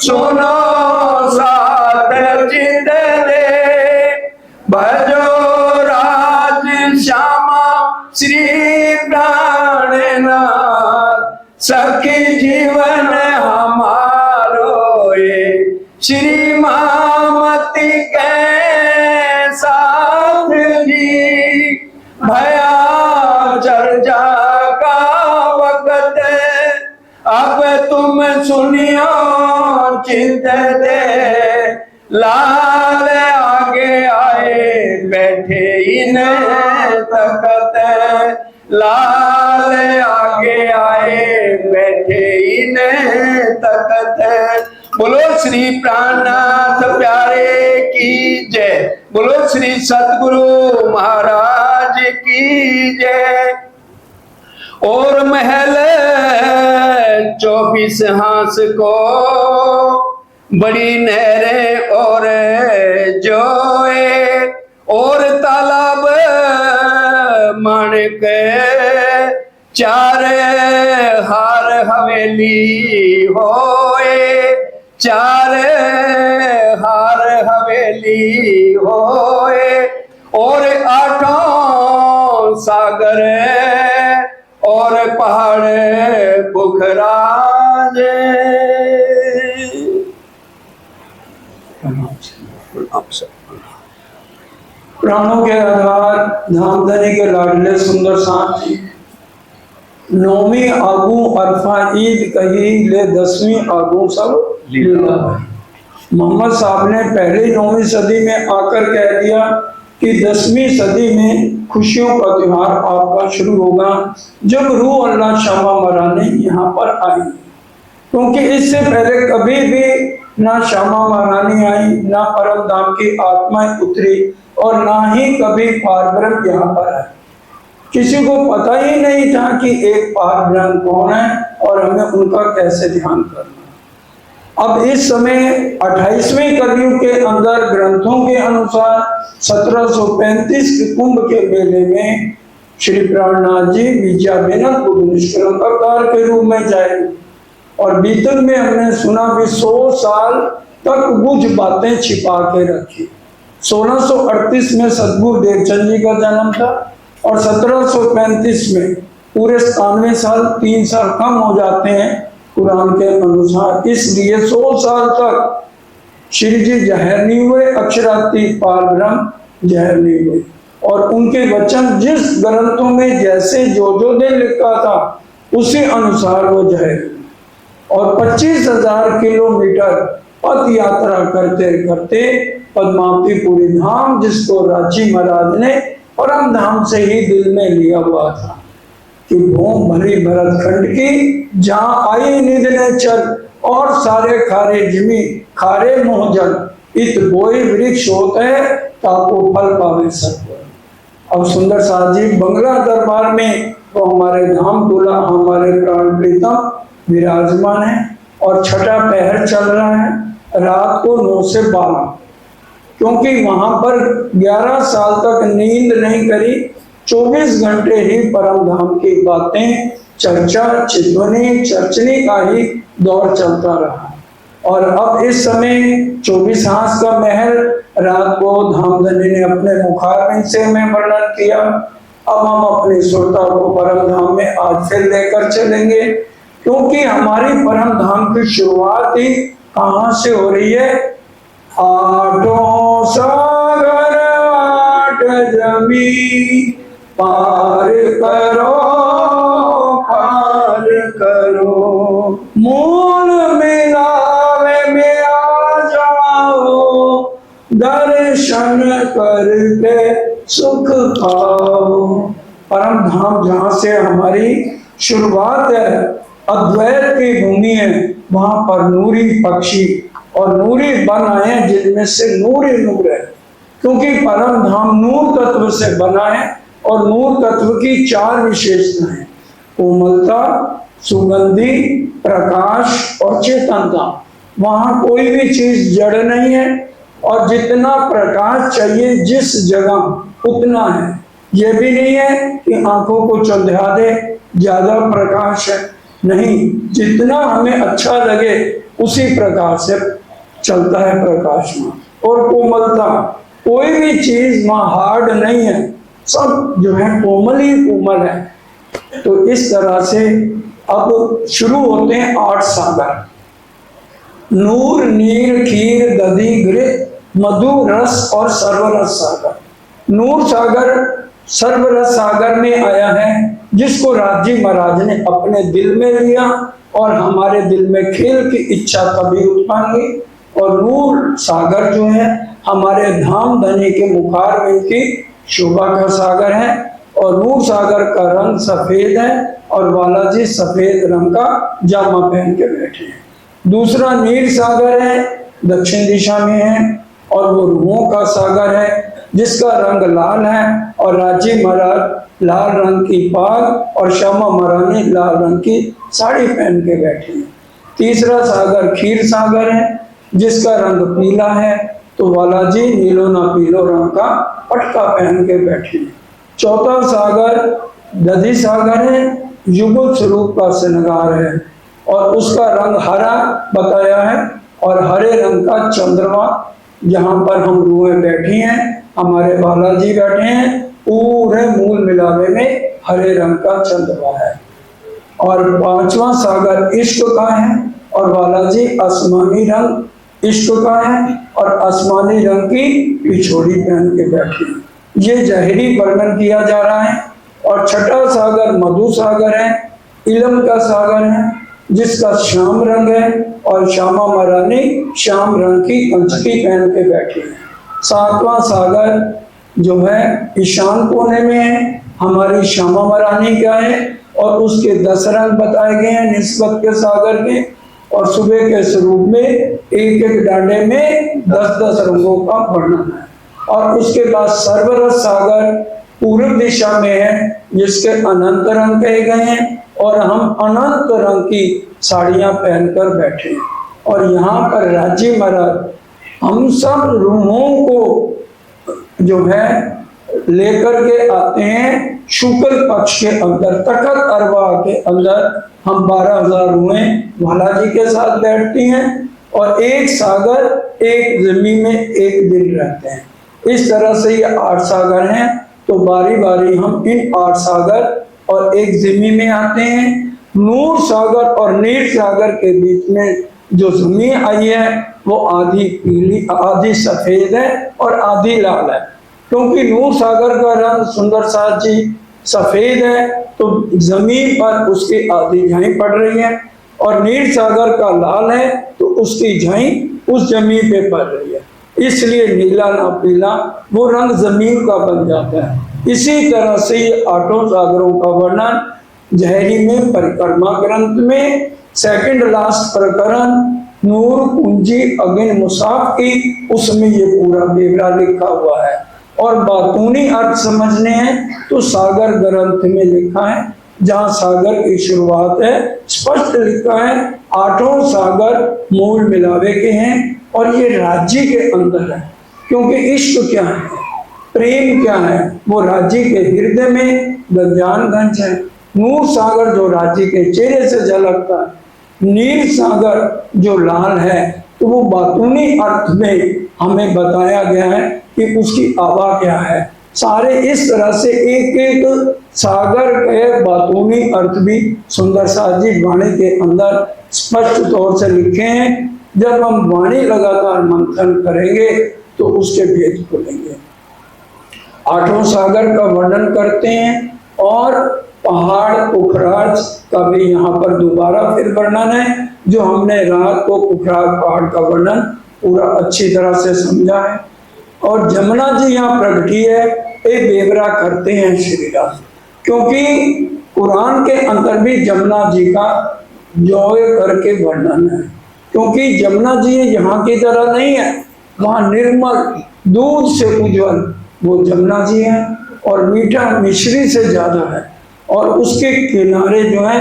सुनो साध जिंदरे भजो राज श्यामा श्री प्राणनाथ सखी जीवन हमारो ये श्री मामती के साथ जी भया चर्चा का वक्त अब तुम सुनियो चिंत दे लाल आगे आए बैठे इन्हें तकत लाल आगे आए बैठे इन्हें तकत बोलो श्री प्राणनाथ प्यारे की जय बोलो श्री सतगुरु महाराज की जय। और महल 24 हांस को बड़ी नहरें और जोए और तालाब माणिक 4 हार हवेली होए 4 हार हवेली होए और 8 सागर और पहाड़ पुखराज। प्राणों के आधार धामधनी के लाडले सुंदर साथ जी 9वीं आगू अरफा ईद कही ले 10वीं आगू सब लीला। मोहम्मद साहब ने पहले 9वीं सदी में आकर कह दिया कि 10वीं सदी में खुशियों का त्योहार आपका शुरू होगा जब रूह अल्लाह शामा महारानी यहाँ पर आई, क्योंकि इससे पहले कभी भी ना शामा महारानी आई ना परम धाम की आत्माएं उतरी और ना ही कभी पारब्रह्म यहाँ पर आए। किसी को पता ही नहीं था कि एक पारब्रह्म कौन है और हमें उनका कैसे ध्यान करना। अब इस समय 28वें कलयुग के अंदर ग्रंथों के अनुसार 1735 के कुंभ के मेले में श्री प्राणनाथ जी विद्यावेनक बुद्ध निष्कलंकार के रूप में जाएंगे और बीतल में हमने सुना भी 100 साल तक कुछ बातें छिपा के रखी। 1638 में सदगुरु देवचंद जी का जन्म था और 1735 में पूरे 97 साल 3 साल कम हो जाते हैं कुरान के अनुसार, इसलिए 100 साल तक श्री जी जहर नहीं हुए, अक्षरातीत पारब्रह्म जहर नहीं हुए और उनके वचन जिस ग्रंथों में जैसे जो ने लिखा था उसी अनुसार वो जहर और 25,000 किलोमीटर पद यात्रा करते करते पद्मावतीपुरी धाम जिसको रांची महाराज ने परम धाम से ही दिल में लिया हुआ था कि भूम भरी भरतखंड की जहाँ आई निध ने चल और सारे खारे जिमी खारे मोहजन इत बोई वृक्ष होते ताको फल पावे सत्व। अब सुंदर साथ जी बंगला दरबार में तो हमारे धाम दूल्हा हमारे प्राण प्रीतम विराजमान है और छठा पहर चल रहा है रात को 9 से 12, क्योंकि वहां पर 11 साल तक नींद नहीं करी, 24 घंटे ही परम धाम की बातें चर्चा चितवनी चर्चनी का ही दौर चलता रहा। और अब इस समय 24 हांस का महल रात को धामधनी ने अपने मुखारबिंद से में वर्णन किया। अब हम अपनी श्रोता को परम धाम में आज फिर लेकर चलेंगे, क्योंकि हमारी परम धाम की शुरुआत ही कहाँ से हो रही है। 8 सागर 8 जमी पार करो मूल मिलावे में आ जाओ दर्शन करके सुख पाओ। परम धाम जहाँ से हमारी शुरुआत है, अद्वैत की भूमि है, वहां पर नूरी पक्षी और नूरी बन आए जिनमें से नूर ही नूर है, क्योंकि परम धाम नूर तत्व से बना है और नूर तत्व की 4 विशेषताएं कोमलता सुगंधी प्रकाश और चेतनता। वहां कोई भी चीज जड़ नहीं है और जितना प्रकाश चाहिए जिस जगह उतना है। ये भी नहीं है कि आंखों को चंद्रा दे ज्यादा प्रकाश है, नहीं, जितना हमें अच्छा लगे उसी प्रकार से चलता है प्रकाशमान। और कोमलता, कोई भी चीज वहाँ हार्ड नहीं है, सब जो है कोमल ही कोमल है। तो इस तरह से अब शुरू होते हैं 8 सागर। नूर, नीर, खीर, दधी, घृत, मधु, रस और सर्वरस सागर। नूर सागर सर्वरस सागर में आया है, जिसको राजी महाराज ने अपने दिल में लिया और हमारे दिल में खेल की इच्छा तभी उत्पन्न हुई। और नूर सागर जो है हमारे धाम धनी के मुखारविंद की शोभा का सागर है। और नूर सागर का रंग सफेद है और बालाजी सफेद रंग का जामा पहन के बैठे हैं। दूसरा नीर सागर है, दक्षिण दिशा में है और वो रूहों का सागर है, जिसका रंग लाल है और राजी महाराज लाल रंग की पाग और श्यामा महारानी लाल रंग की साड़ी पहन के बैठी है। तीसरा सागर खीर सागर है, जिसका रंग पीला है, तो बालाजी नीलो ना पीलो रंग का पटका पहन के बैठे हैं। चौथा सागर दधी सागर है, युगल स्वरूप का श्रृंगार है और उसका रंग हरा बताया है और हरे रंग का चंद्रमा, जहाँ पर हम रूहें बैठी हैं, हमारे बालाजी बैठे हैं, पूरे मूल मिलावे में हरे रंग का चंद्रमा है। और पांचवा सागर इश्क का है और बालाजी आसमानी रंग इश्क का है और आसमानी रंग की पिछोड़ी पहन के बैठे हैं। ये जहरी वर्णन किया जा रहा है। और छठा सागर मधु सागर है, इलम का सागर है, जिसका श्याम रंग है और श्यामा महारानी श्याम रंग की अंचकी पहन के बैठी है। सातवां सागर जो है ईशान कोने में है, हमारी श्यामा महारानी का है और उसके 10 रंग बताए गए हैं निस्बत के सागर के। और सुबह के स्वरूप में एक एक डांडे में 10-10 रंगों का वर्णन है। और उसके बाद सर्वरस सागर पूर्व दिशा में है, जिसके अनंत रंग कहे गए हैं और हम अनंत रंग की साड़ियां पहनकर बैठे हैं। और यहाँ पर राजी महाराज हम सब रूहों को जो है लेकर के आते हैं शुक्ल पक्ष के अंदर, तखत अरबा के अंदर हम 12,000 रूहें बालाजी के साथ बैठती हैं और एक सागर एक जमीन में एक दिन रहते हैं। इस तरह से ये 8 सागर हैं। तो बारी बारी हम इन 8 सागर और एक जमीन में आते हैं। नूर सागर और नीर सागर के बीच में जो जमीन आई है वो आधी पीली, आधी सफेद है और आधी लाल है। क्योंकि नूर सागर का रंग सुंदर साज जी सफेद है, तो जमीन पर उसकी आधी झाई पड़ रही है, और नीर सागर का लाल है तो उसकी झाई उस जमीन पे पड़ रही है, इसलिए नीला ना पीला वो रंग जमीन का बन जाता है। इसी तरह से ये 8 सागरों का वर्णन जहरी में परिक्रमा ग्रंथ में सेकंड लास्ट प्रकरण नूर कुंजी अगिन मुसाफ की, उसमें ये पूरा ब्यौरा लिखा हुआ है। और बातूनी अर्थ समझने हैं तो सागर ग्रंथ में लिखा है, जहाँ सागर की शुरुआत है स्पष्ट लिखा है 8 सागर मूल मिलावे के हैं और ये राज्य के अंदर है। क्योंकि इश्क क्या है, प्रेम क्या है, वो राज्य के हृदय में गंजानगंज है। नूर सागर जो राज्य के चेहरे से झलकता है, नील सागर जो लाल है, तो वो बातूनी अर्थ में हमें बताया गया है कि उसकी आभा क्या है। सारे इस तरह से एक एक सागर के बातूनी अर्थ भी सुंदर साज जी वाणी के अंदर स्पष्ट तौर से लिखे हैं। जब हम वाणी लगातार मंथन करेंगे तो उसके भेद खुलेंगे। 8 सागर का वर्णन करते हैं और पहाड़ पुखराज का भी यहाँ पर दोबारा फिर वर्णन है, जो हमने रात को पुखराज पहाड़ का वर्णन पूरा अच्छी तरह से समझा है। और जमुना जी यहाँ प्रगटी है, एक बेवरा करते हैं श्री राम, क्योंकि कुरान के अंदर भी जमुना जी का जोए करके वर्णन है। क्योंकि जमुना जी यहाँ की तरह नहीं है, वहाँ निर्मल दूध से उज्जवल वो जमुना जी है और मीठा मिश्री से ज्यादा है, और उसके किनारे जो है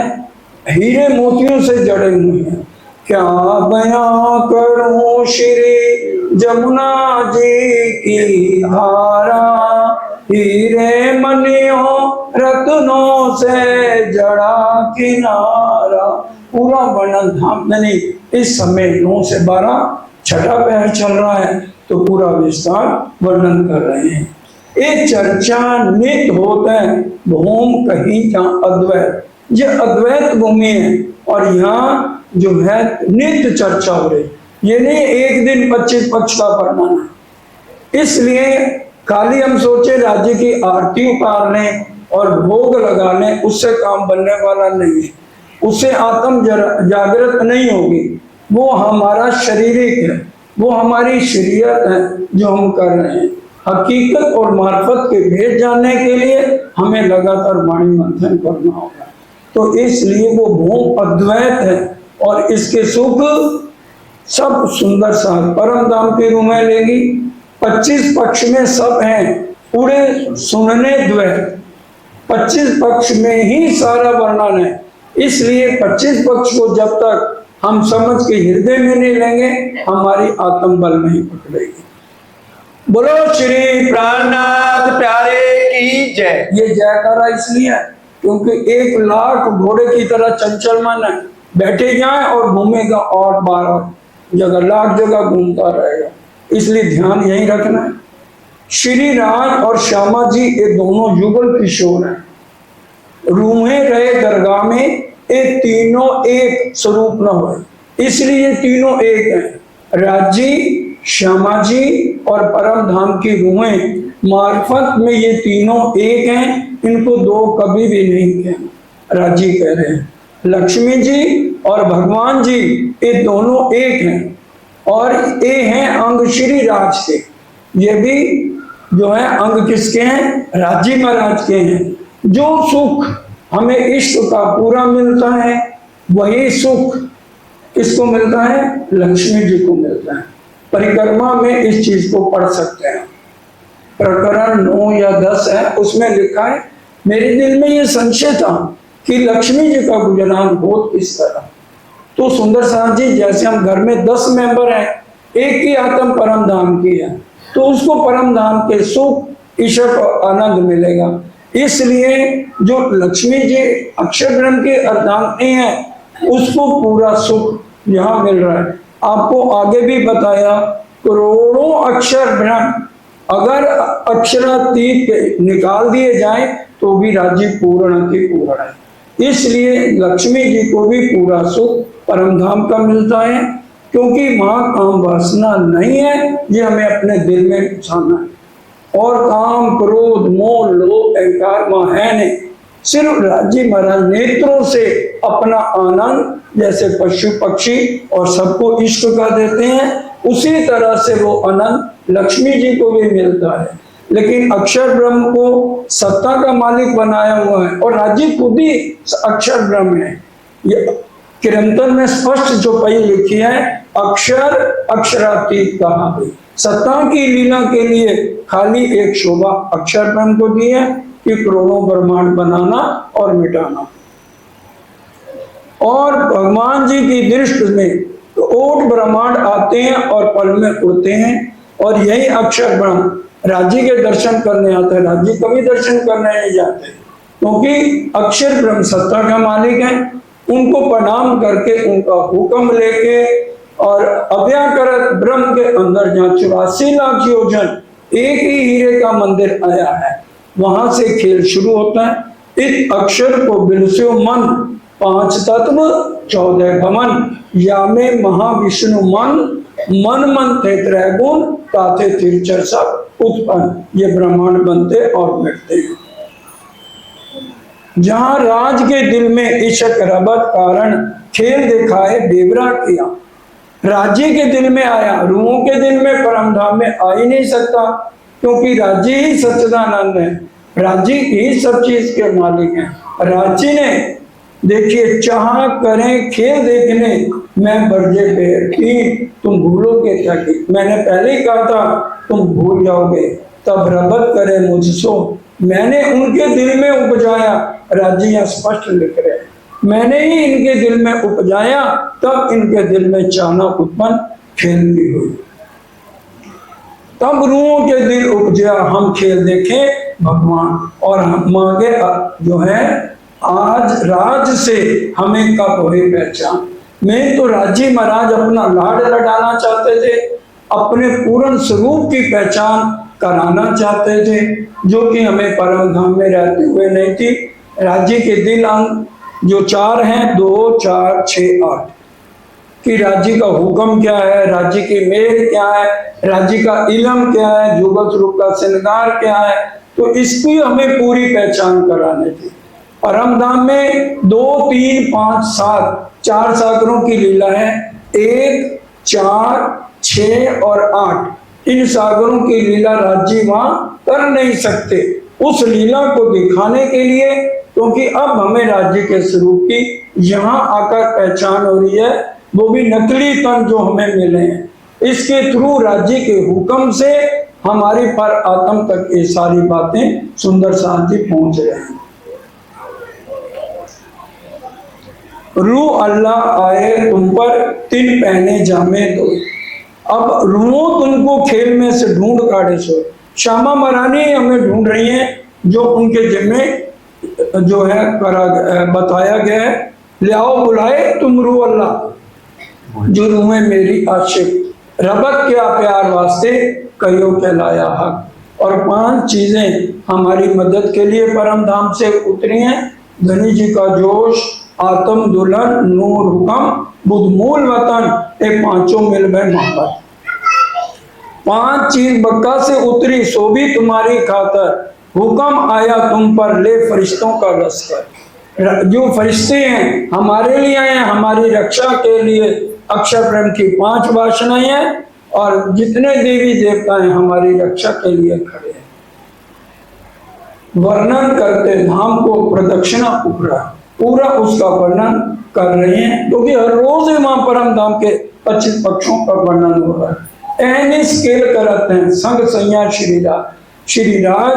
हीरे मोतियों से जड़े हुए हैं। क्या बयां करूं श्री जमुना जी की धारा, हीरे मनियों रत्नों से जड़ा किनारा। पूरा वर्णन धाम धनी इस समय 9 से 12 छठा पहर चल रहा है, तो पूरा विस्तार वर्णन कर रहे हैं। ये चर्चा नित होता है भूम कहीं जहाँ अद्वैत, ये अद्वैत भूमि है और यहाँ जो है नित्य चर्चा हो रही। ये नहीं एक दिन 25 पक्ष का वर्णन है। इसलिए खाली हम सोचे राज्य की आरती उतार लें और भोग लगा लें, उससे काम बनने वाला नहीं है, उससे आत्म जागृत नहीं होगी। वो हमारा शारीरिक है, वो हमारी शरीयत है जो हम कर रहे हैं। हकीकत और मार्फत के भेद जानने के लिए हमें लगातार वाणी मंथन करना होगा। तो इसलिए वो भूम अद्वैत है और इसके सुख सब सुंदर सा परम धाम के रूप में लेगी। 25 पक्ष में सब हैं, पूरे सुनने द्वैत 25 पक्ष में ही सारा वर्णन है। इसलिए 25 पक्ष को जब तक हम समझ के हृदय में नहीं लेंगे, हमारी आत्म बल नहीं पकड़ेगी। बोलो श्री प्राणनाथ प्यारे की जय। ये जयकारा इसलिए है क्योंकि 1 लाख घोड़े की तरह चंचल मन है, बैठे जाए और घूमेगा और 12 जगह, लाख जगह घूमता रहेगा। इसलिए ध्यान यही रखना है। श्री राज और श्यामा जी ये दोनों युगल किशोर हैं, रूहे रहे दरगाह में, ये तीनों एक स्वरूप न हो, इसलिए ये तीनों एक हैं। राज जी, श्यामा जी और परम धाम की रूहें मार्फत में ये तीनों एक हैं, इनको दो कभी भी नहीं कहें। राज जी कह रहे हैं लक्ष्मी जी और भगवान जी ये दोनों एक हैं और ये हैं अंग श्री राज के। ये भी जो है अंग किसके हैं? राज जी महाराज के हैं। जो सुख हमें इष्ट का पूरा मिलता है वही सुख किसको मिलता है? लक्ष्मी जी को मिलता है। परिक्रमा में इस चीज को पढ़ सकते हैं। प्रकरण 9 या 10 है, उसमें लिखा है मेरे दिल में ये संशय था कि लक्ष्मी जी का गुजरान हो किस तरह। तो सुंदर साथ जी जैसे हम घर में 10 मेंबर हैं, एक ही आत्म परम धाम की है, तो उसको परम धाम के सुख ईश्वर को आनंद मिलेगा। इसलिए जो लक्ष्मी जी अक्षर ब्रह्म के अर्धांगिनी है उसको पूरा सुख यहाँ मिल रहा है। आपको आगे भी बताया करोड़ों अक्षर ब्रह्म अगर अक्षरातीत निकाल दिए जाए तो भी राज्य पूर्ण की पूर्ण है। इसलिए लक्ष्मी जी को भी पूरा सुख परम धाम का मिलता है, क्योंकि वहां काम वासना नहीं है, ये हमें अपने दिल में घुसाना है। और काम क्रोध मोह लोभ अहंकार वहां है नहीं। सिर्फ राज्य महाराज नेत्रों से अपना आनंद जैसे पशु पक्षी और सबको इष्ट का देते हैं, उसी तरह से वो आनंद लक्ष्मी जी को भी मिलता है। लेकिन अक्षर ब्रह्म को सत्ता का मालिक बनाया हुआ है और राज्य खुद ही अक्षर ब्रह्म है। ये किरंतन में स्पष्ट जो पई लिखी है अक्षर अक्षरातीत कहा गई। सत्ता की लीला के लिए खाली एक शोभा अक्षर ब्रह्म को दी है कि करोड़ों ब्रह्मांड बनाना और मिटाना। और भगवान जी की दृष्टि में ओट ब्रह्मांड आते हैं और पल में उड़ते हैं, और यही अक्षर ब्रह्म राज्य के दर्शन करने आते हैं। राज्य कभी दर्शन करने नहीं जाते, क्योंकि अक्षर ब्रह्म सत्ता का मालिक है। उनको प्रणाम करके उनका हुक्म लेके और अव्याकृत ब्रह्म के अंदर जहाँ 84 लाख योजन एक ही हीरे का मंदिर आया है, वहां से खेल शुरू होता है। इस अक्षर को बिलस्यो मन 5 तत्व 14 भवन या में महाविष्णु मन मन मन थे त्रैगुण ताथे तिरचर सब उत्पन्न। ये ब्रह्मांड बनते और मिटते हैं। जहां राज के दिल में इशक रबत कारण खेल दिखाए बेवरा किया, राज्य के दिल में आया, रूहों के दिल में परम धाम में आ ही नहीं सकता, क्योंकि राज्य ही सच्चिदानंद है। राज्य ही सब चीज के मालिक हैं। राज्य ने देखिए चाह करें खेल देखने मैं बरजे पैर की तुम भूलोगे क्या कि मैंने पहले ही कहा था तुम भूल जाओगे, तब रबत करे मुझसो मैंने उनके दिल में उपजाया। राज्य यहाँ स्पष्ट लिख रहे हैं मैंने ही इनके दिल में उपजाया, तब इनके दिल में चाहना उत्पन्न खेल भी हुई। तब रूहों के दिल उपजा हम खेल देखें भगवान, और हम मांगे जो है आज राज से हमें कब हुई पहचान। मैं तो राजी महाराज अपना लाड लडाना चाहते थे, अपने पूर्ण स्वरूप की पहचान कराना चाहते थे, जो कि हमें परम धाम में रहते हुए नहीं थी। राज्य के दिल अंग जो 4 हैं, 2, 4, 6, 8 कि राज्य का हुक्म क्या है, राज्य की मेल क्या है, राज्य का इलम क्या है, जुगत रूप का श्रृंगार क्या है, तो इसकी हमें पूरी पहचान कराने थी। परम धाम में 2, 3, 5, 7 4 सागरों की लीला है। 1, 4, 6 और 8 इन सागरों की लीला राज्य वहां कर नहीं सकते। उस लीला को दिखाने के लिए, क्योंकि अब हमें राज्य के स्वरूप की यहाँ आकर पहचान हो रही है, वो भी नकली तन जो हमें मिले हैं, इसके थ्रू राज्य के हुक्म से हमारी पर आत्म तक ये सारी बातें सुंदर साथ ही पहुंच रहे हैं। रू अल्लाह आए तुम पर, तिन पहने जामे दो। अब रूहों तुमको खेल में से ढूंढ काढ़े सो। श्यामा महारानी हमें ढूंढ रही हैं, जो उनके जिम्मे जो है बताया गया है। ले आओ बुलाए तुम रू अल्लाह, जो रूहें मेरी आशिक। रबत क्या प्यार वास्ते कयो कहलाया हक। और 5 चीजें हमारी मदद के लिए परम धाम से उतरी हैं। धनी जी का जोश, आत्म दुल्हन, नूर हुक्म, बुद्ध मूल वतन, ये 5 मिल गए मोहब्बत। 5 चीज बक्का से उतरी सो भी तुम्हारी खातर। हुक्म आया तुम पर ले फरिश्तों का लश्कर। जो फरिश्ते हैं हमारे लिए आए हैं, हमारी रक्षा के लिए। अक्षर ब्रह्म की 5 वासनाएं हैं, और जितने देवी देवता हैं हमारी रक्षा के लिए खड़े हैं। वर्णन करते धाम को प्रदक्षिणा उपरा, पूरा उसका वर्णन कर रहे हैं, क्योंकि हर रोज वहां परम धाम के 25 पक्षों का वर्णन हो रहा है। एनी स्केल करते हैं संग सैया श्री राज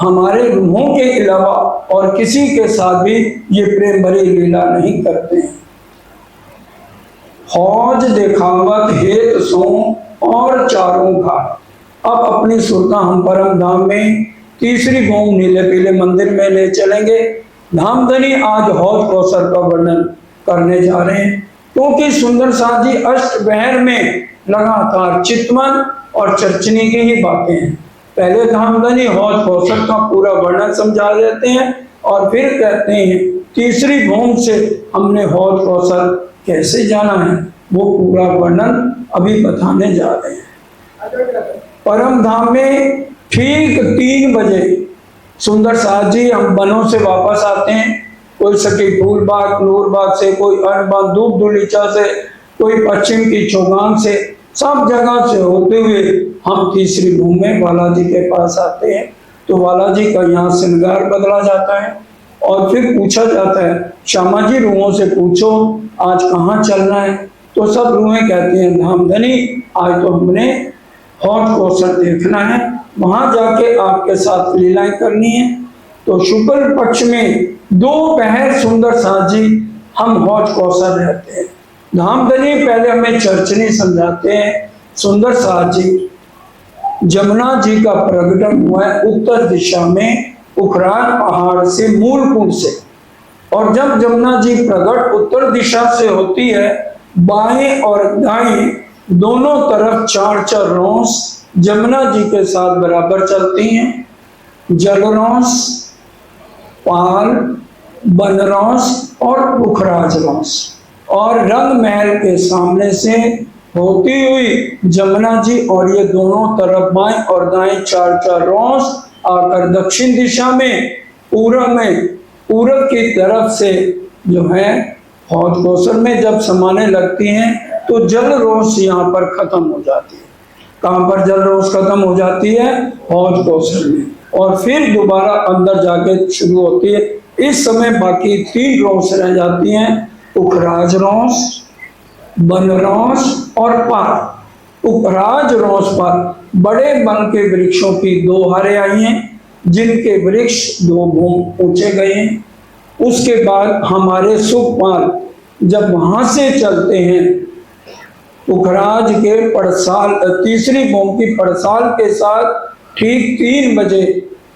हमारे रूहों के अलावा और किसी के साथ भी ये प्रेम भरी लीला नहीं करते हैं। हौज देखावत हेत सो और चारों घाट। अब अपनी सुरता हम परम धाम में तीसरी भूमि नीले पीले मंदिर में ले चलेंगे। धामधनी आज हौज कौशल का वर्णन करने जा रहे हैं, क्योंकि सुंदर साथ जी अष्टप्रहर में लगातार चितवन और चर्चनी की ही बातें हैं। पहले धामधनी हौज कौशल का पूरा वर्णन समझा देते हैं, और फिर कहते हैं तीसरी भूमि से हमने हौज कौशल कैसे जाना है, वो पूरा वर्णन अभी बताने जा रहे हैं। परम धाम में ठीक 3 बजे सुंदर साथ जी हम वनों से वापस आते हैं। कोई सकी फूल बाग नूर बाग से, कोई अरबान धूप दुलीचा से, कोई पश्चिम की चौगान से, सब जगह से होते हुए हम तीसरी भूमि में बालाजी के पास आते हैं। तो बालाजी का यहाँ श्रृंगार बदला जाता है, और फिर पूछा जाता है श्यामा जी रूहों से पूछो आज कहाँ चलना है। तो सब रूहें कहती हैं धामधनी आज तो हमने हौज कौशल देखना है, वहां जाके आपके साथ लीलाएं करनी है। तो शुक्ल पक्ष में 2 पहर सुंदर साथ जी हम हौज कौशल रहते हैं। धामधनी पहले हमें चर्चनी समझाते हैं। सुंदर साथ जी जमुना जी का प्रकटन हुआ है उत्तर दिशा में उखरान पहाड़ से मूल कुंड से, और जब जमुना जी प्रकट उत्तर दिशा से होती है, बाएं और दाएं दोनों तरफ 4-4 रोंस जमुना जी के साथ बराबर चलती हैं। जलरोंस, पाल, बनरोंस और पुखराज रोंस, और रंग महल के सामने से होती हुई जमुना जी, और ये दोनों तरफ बाएं और दाएं 4-4 रोंस आकर दक्षिण दिशा में पूरब की तरफ से जो है हौज कौशल में जब समाने लगती हैं, तो जल रोंस यहाँ पर खत्म हो जाती है। कहाँ पर जल रोंस खत्म हो जाती है? हौज कौशल में, और फिर दोबारा अंदर जाके शुरू होती है। इस समय बाकी 3 रोंस रह जाती हैं, उखराज रोंस, बनरोंस और पाल। उखराज रोंस पर बड़े वन के वृक्षों की 2 हारें आई हैं, जिनके वृक्ष 2 भूम ऊंचे गए हैं। उसके बाद हमारे सुखपाल जब वहां से चलते हैं, उखराज के पड़साल तीसरी भूमि की पड़साल के साथ ठीक 3 बजे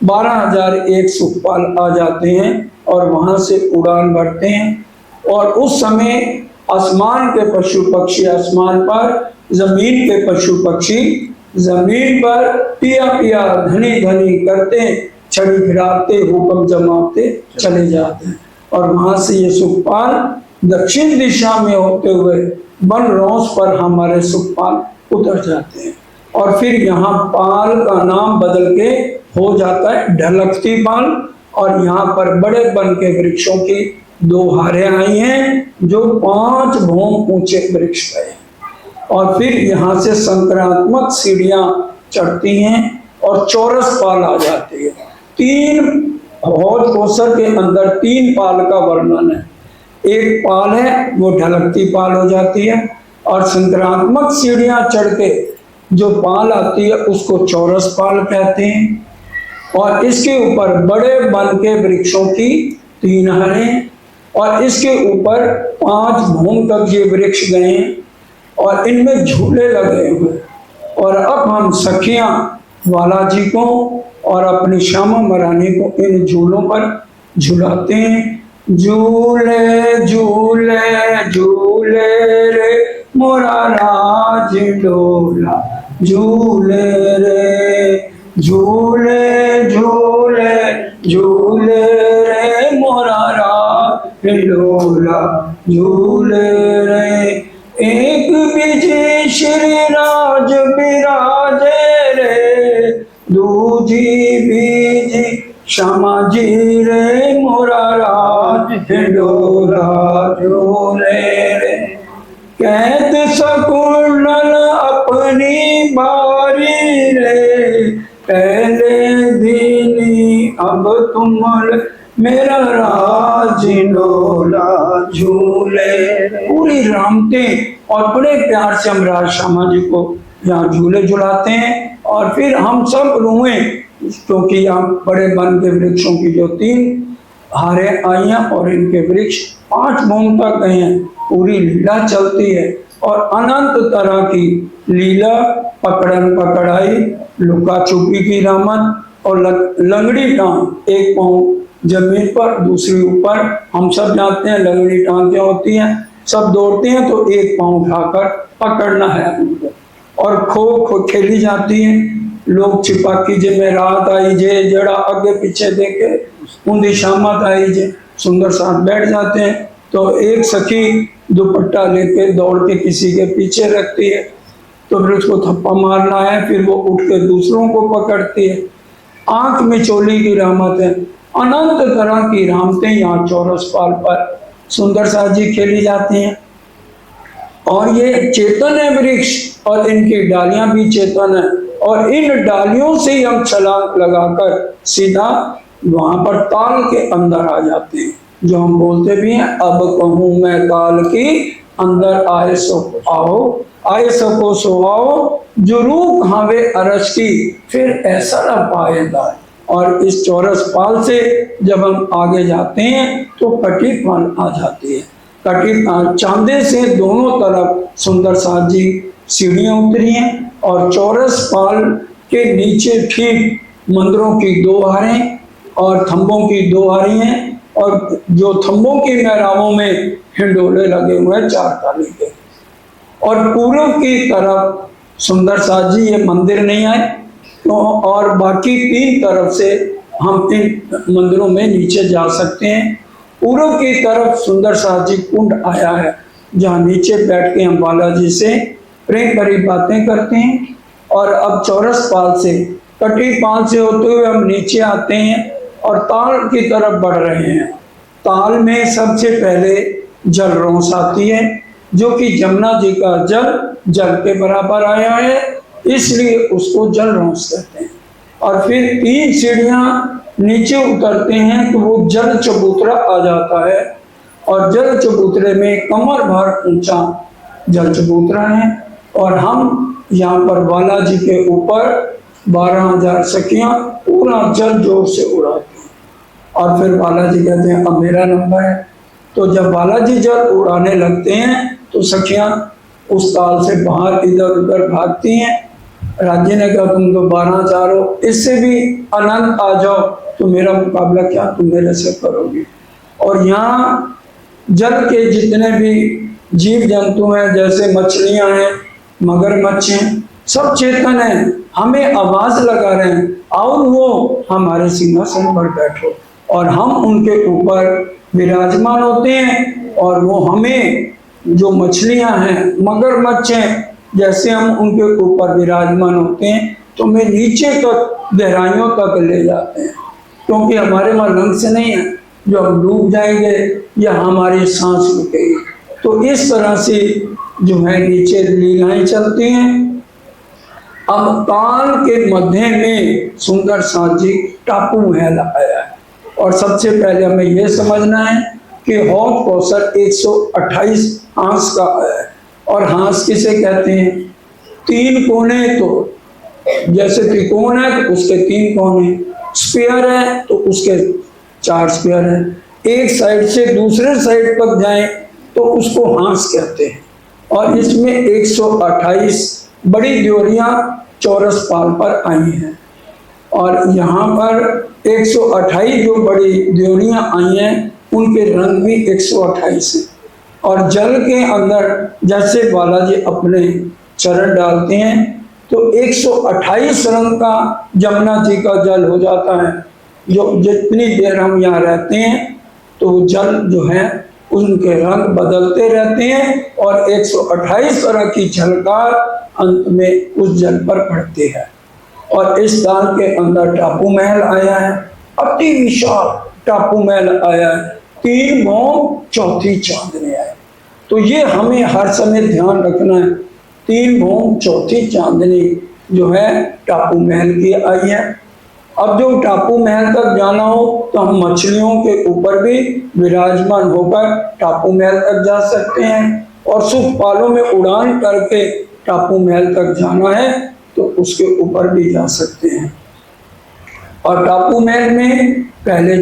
12,001 सुखपाल आ जाते हैं और वहां से उड़ान भरते हैं। और उस समय आसमान के पशु पक्षी आसमान पर, जमीन के पशु पक्षी जमीन पर पिया पिया धनी धनी करते, छड़ी फिराते, हुक्म जमाते चले जाते हैं। और वहां से ये सुखपाल दक्षिण दिशा में होते हुए वन रोस पर हमारे सुखपाल उतर जाते हैं। और फिर यहाँ पाल का नाम बदल के हो जाता है ढलकती पाल। और यहाँ पर बड़े वन के वृक्षों की 2 हारें आई हैं जो 5 भौम ऊंचे वृक्ष गए। और फिर यहाँ से संक्रात्मक सीढ़ियां चढ़ती हैं और चौरस पाल आ जाती है। 3 हौज कोसर के अंदर 3 पाल का वर्णन है। एक पाल है वो ढलकती पाल हो जाती है, और संक्रात्मक सीढ़ियां चढ़ के जो पाल आती है उसको चौरस पाल कहते हैं। और इसके ऊपर बड़े वन के वृक्षों की 3 हारें, और इसके ऊपर 5 भौम तक ये वृक्ष गए और इनमें झूले लगे हुए। और अब हम सखियां बालाजी को और अपनी श्यामा महारानी को इन झूलों पर झुलाते हैं। झूले झूले झूले रे मोरा राज डोला, झूले रे झूले झूले झूले रे मोरा राज डोला, झूले रे। एक बीजी श्री राज विराजे रे, दूजी बीजी श्यामा जी रे मोरा राज डोला, झूले रे। कहत सकुंडल अपनी बारी रे, पहले दीनी अब तुम मेरा राज डोला, झूले। पूरी रामते और बड़े प्यार से हम राज श्यामा जी को यहाँ झूले झुलाते हैं। और फिर हम सब रुए, क्योंकि यहाँ बड़े वन के वृक्षों की जो 3 हारें आई हैं और इनके वृक्ष 5 भौम तक गए हैं। पूरी लीला चलती है और अनंत तरह की लीला, पकड़न पकड़ाई, लुका छुपी की रामन और लंगड़ी टांग, एक पाँव जमीन पर दूसरी ऊपर। हम सब जानते हैं लंगड़ी टांग क्या होती है, सब दौड़ते हैं तो एक पाँव उठाकर पकड़ना है उनको। और खो खेली जाती है। लोग छिपाकी जे में रात आई जे, जड़ा आगे पीछे देखे ऊंधी शामत आई जे, सुंदर साथ बैठ जाते हैं। तो एक सखी दुपट्टा लेके दौड़ के किसी के पीछे रखती है, तो फिर उसको थप्पा मारना है, फिर वो उठ के दूसरों को पकड़ती है। आंख में चोली की रामत है। अनंत तरह की रामतें यहाँ चौरस पाल पर सुंदर साथ जी खेली जाती हैं। और ये चेतन है वृक्ष, और इनकी डालियां भी चेतन है। और इन डालियों से ही हम छलांग लगाकर सीधा वहां पर ताल के अंदर आ जाते हैं, जो हम बोलते भी हैं, अब कहूँ मैं काल की अंदर आए सो आओ, आए सको सो आओ, जो रूप हावे अरस की फिर ऐसा न पाएगा। और इस चौरस पाल से जब हम आगे जाते हैं तो कटी पाल आ जाती है। कटी चांदे से दोनों तरफ सुंदर साथ जी सीढ़ियां उतरी हैं, और चौरस पाल के नीचे ठीक मंदिरों की 2 हारें और थंबों की 2 हारी हैं, और जो थंबों की मेहराबों में हिंडोले लगे हुए हैं 4 ताली के। और पूर्व की तरफ सुंदर साथ जी ये मंदिर नहीं आए, तो और बाकी 3 तरफ से हम इन मंदिरों में नीचे जा सकते हैं। पूर्व की तरफ सुंदर साथ जी कुंड आया है, जहाँ नीचे बैठ के हम बालाजी से प्रेम भरी बातें करते हैं। और अब चौरस पाल से, कटी पाल से होते हुए हम नीचे आते हैं और ताल की तरफ बढ़ रहे हैं। ताल में सबसे पहले जल रोंस आती है, जो कि जमुना जी का जल के बराबर आया है, इसलिए उसको जल रोंस कहते हैं। और फिर 3 सीढ़ियां नीचे उतरते हैं तो वो जल चबूतरा आ जाता है, और जल चबूतरे में कमर भर ऊंचा जल चबूतरा है। और हम यहाँ पर बालाजी के ऊपर 12,000 सखियां पूरा जल जोर से उड़ाती हैं। और फिर बालाजी कहते हैं अब मेरा नंबर है। तो जब बालाजी जल उड़ाने लगते हैं तो सखियां उस ताल से बाहर इधर उधर भागती हैं, राजे ने कहा तुम तो 12 चार हो, इससे भी अनंत आ जाओ तो मेरा मुकाबला क्या तुम मेरे से करोगे। और यहाँ जल के जितने भी जीव जंतु हैं, जैसे मछलियां हैं, मगरमच्छ हैं, सब चेतन हैं, हमें आवाज लगा रहे हैं और वो हमारे सिंहासन पर बैठो, और हम उनके ऊपर विराजमान होते हैं। और वो हमें, जो मछलियां हैं, मगरमच्छ हैं, जैसे हम उनके ऊपर विराजमान होते हैं तो हमें नीचे तक, गहराइयों तक ले जाते हैं, क्योंकि हमारे वहाँ रंग से नहीं है जो हम डूब जाएंगे या हमारी सांस रुकेगी। तो इस तरह से जो है नीचे लीलाएं चलती हैं। अब कान के मध्य में सुंदर साथ जी टापू महल आया है, और सबसे पहले हमें यह समझना है कि हौज कौशल 128 हांस का है। और हांस किसे कहते हैं? 3 कोने, तो जैसे त्रिकोण है तो उसके 3 कोने, स्फीयर है तो उसके 4 स्फीयर है, एक साइड से दूसरे साइड तक जाएं तो उसको हांस कहते हैं। और इसमें 128 बड़ी ड्योरियां चौरस पाल पर आई हैं, और यहाँ पर 128 जो बड़ी ड्योरियां आई हैं उनके रंग भी 128 हैं। और जल के अंदर जैसे बालाजी अपने चरण डालते हैं तो 128 रंग का जमुना जी का जल हो जाता है। जो जितनी देर हम यहाँ रहते हैं तो जल जो है उनके रंग बदलते रहते हैं, और 128 तरह की झलकार अंत में उस जल पर पड़ती है। और इस दान के अंदर टापू महल आया है, अति विशाल टापू महल आया है, 3 भौम चौथी चांदनी है। तो ये हमें हर समय ध्यान रखना है, 3 भौम चौथी चांदनी जो है टापू महल की आई है। अब जो टापू महल तक जाना हो तो हम मछलियों के ऊपर भी विराजमान होकर टापू महल तक जा सकते हैं, और सुखपालों में उड़ान करके टापू महल तक जाना है तो उसके ऊपर भी जा सकते हैं। और टापू महल में पहले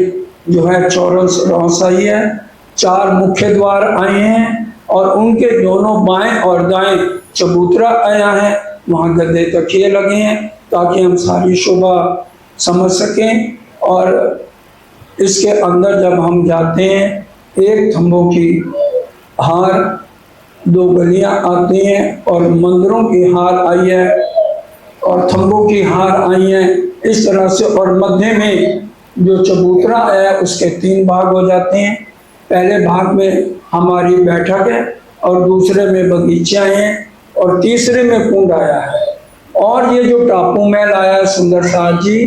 जो है चौरस रौसाई है, 4 मुख्य द्वार आए हैं, और उनके दोनों बाएं और दाएं चबूतरा आया है, वहाँ गद्दे तकिए लगे हैं ताकि हम सारी शोभा समझ सकें। और इसके अंदर जब हम जाते हैं, 1 थंबों की हार, 2 गलियां आती हैं, और मंदिरों की हार आई है, और थंबों की हार आई है इस तरह से। और मध्य में जो चबूतरा आया उसके 3 भाग हो जाते हैं। पहले भाग में हमारी बैठक है, और दूसरे में बगीचा हैं, और तीसरे में कुंड आया है। और ये जो टापू महल आया है सुंदर साथ जी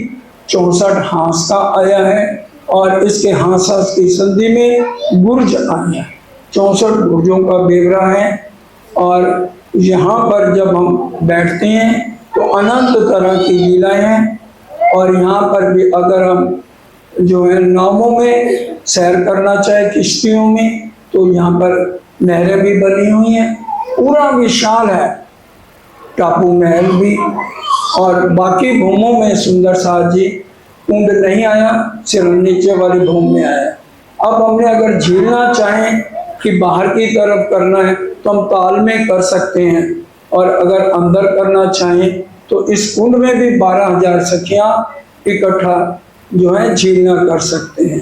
64 हांस का आया है, और इसके हांस की संधि में बुर्ज आए हैं, 64 बुर्जों का बेवरा है। और यहाँ पर जब हम बैठते हैं तो अनंत तरह की लीलाएं हैं। और यहाँ पर भी अगर हम जो है नावों में सैर करना चाहे, किश्तियों में, तो यहाँ पर नहरें भी बनी हुई हैं, पूरा विशाल है टापू महल भी। और बाकी भूमों में सुंदर साथ जी कुंड नहीं आया, सिर्फ नीचे वाली भूमि में आया। अब हमने अगर झीलना चाहें कि बाहर की तरफ करना है तो हम ताल में कर सकते हैं, और अगर अंदर करना चाहें तो इस कुंड में भी 12,000 सखियां इकट्ठा जो है झीलना कर सकते हैं।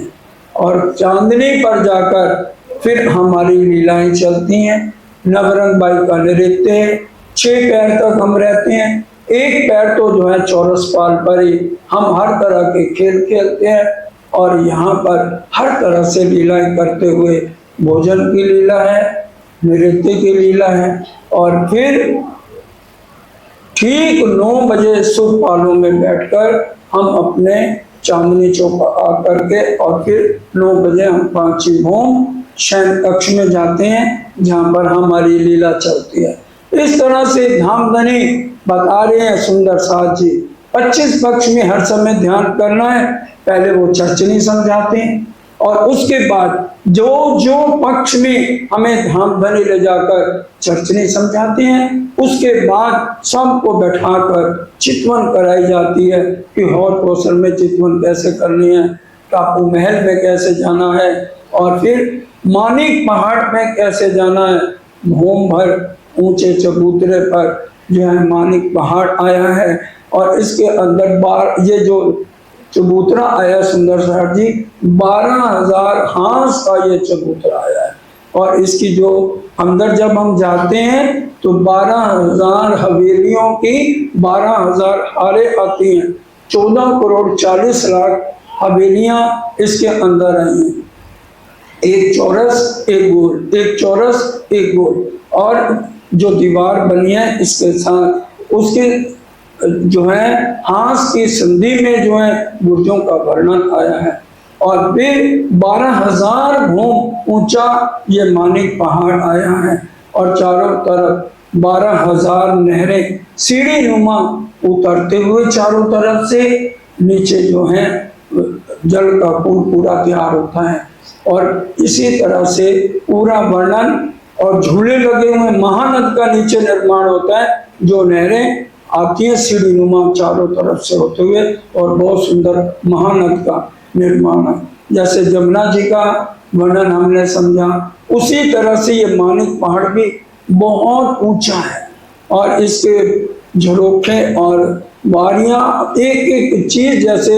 और चांदनी पर जाकर फिर हमारी लीलाएं चलती हैं। नवरंग बाई का नृत्य है, 6 पैर तक हम रहते हैं, 1 पैर तो जो है चौरस पाल पर ही हम हर तरह के खेल खेलते हैं। और यहाँ पर हर तरह से लीलाएं करते हुए भोजन की लीला है, नृत्य की लीला है। और फिर ठीक 9 बजे सुखपालों में बैठकर हम अपने चांदनी चौक आकर के, और फिर 9 बजे हम 5 भौम शयन कक्ष में जाते हैं जहाँ पर हमारी लीला चलती है। इस तरह से धामधनी बता रहे हैं सुंदर साथ जी। 25 पक्ष में हर समय ध्यान करना है। पहले वो चर्चनी समझाते हैं, और उसके बाद जो जो पक्ष में हमें धामधनी ले जाकर चर्चनी समझाते हैं, उसके बाद सबको बैठाकर चितवन कराई जाती है कि हौज कौशल में चितवन कैसे करनी है, टापू महल में कैसे जाना है, और फिर मानिक पहाड़ में कैसे जाना है। भूम भर ऊंचे चबूतरे पर जो है मानिक पहाड़ आया है। और इसके अंदर ये जो चबूतरा आया सुंदर सार जी, 12,000 हांस का ये चबूतरा आया है। और इसकी जो अंदर जब हम जाते हैं तो 12,000 हवेलियों की 12,000 हारें आती हैं। 14 करोड़ 40 लाख हवेलियां इसके अंदर आई हैं। एक चौरस एक गोल, एक चौरस एक गोल। और जो दीवार बनी है इसके साथ उसके जो है हांस की संधि में जो है बुर्जों का वर्णन आया है। और फिर 12,000 भूम ऊंचा ये मानिक पहाड़ आया है। और चारों तरफ 12,000 नहरें सीढ़ी नुमा उतरते हुए चारों तरफ से नीचे जो है जल का पुल पूरा तैयार होता है। और इसी तरह से पूरा वर्णन और झूले लगे हुए महानद का नीचे निर्माण होता है, जो नहरें आती है सीढ़ी नुमा चारों तरफ से होते हुए, और बहुत सुंदर महानद का निर्माण है। जैसे जमुना जी का वर्णन हमने समझा, उसी तरह से ये मानिक पहाड़ भी बहुत ऊंचा है। और इसके झरोखे और वारियां एक एक चीज जैसे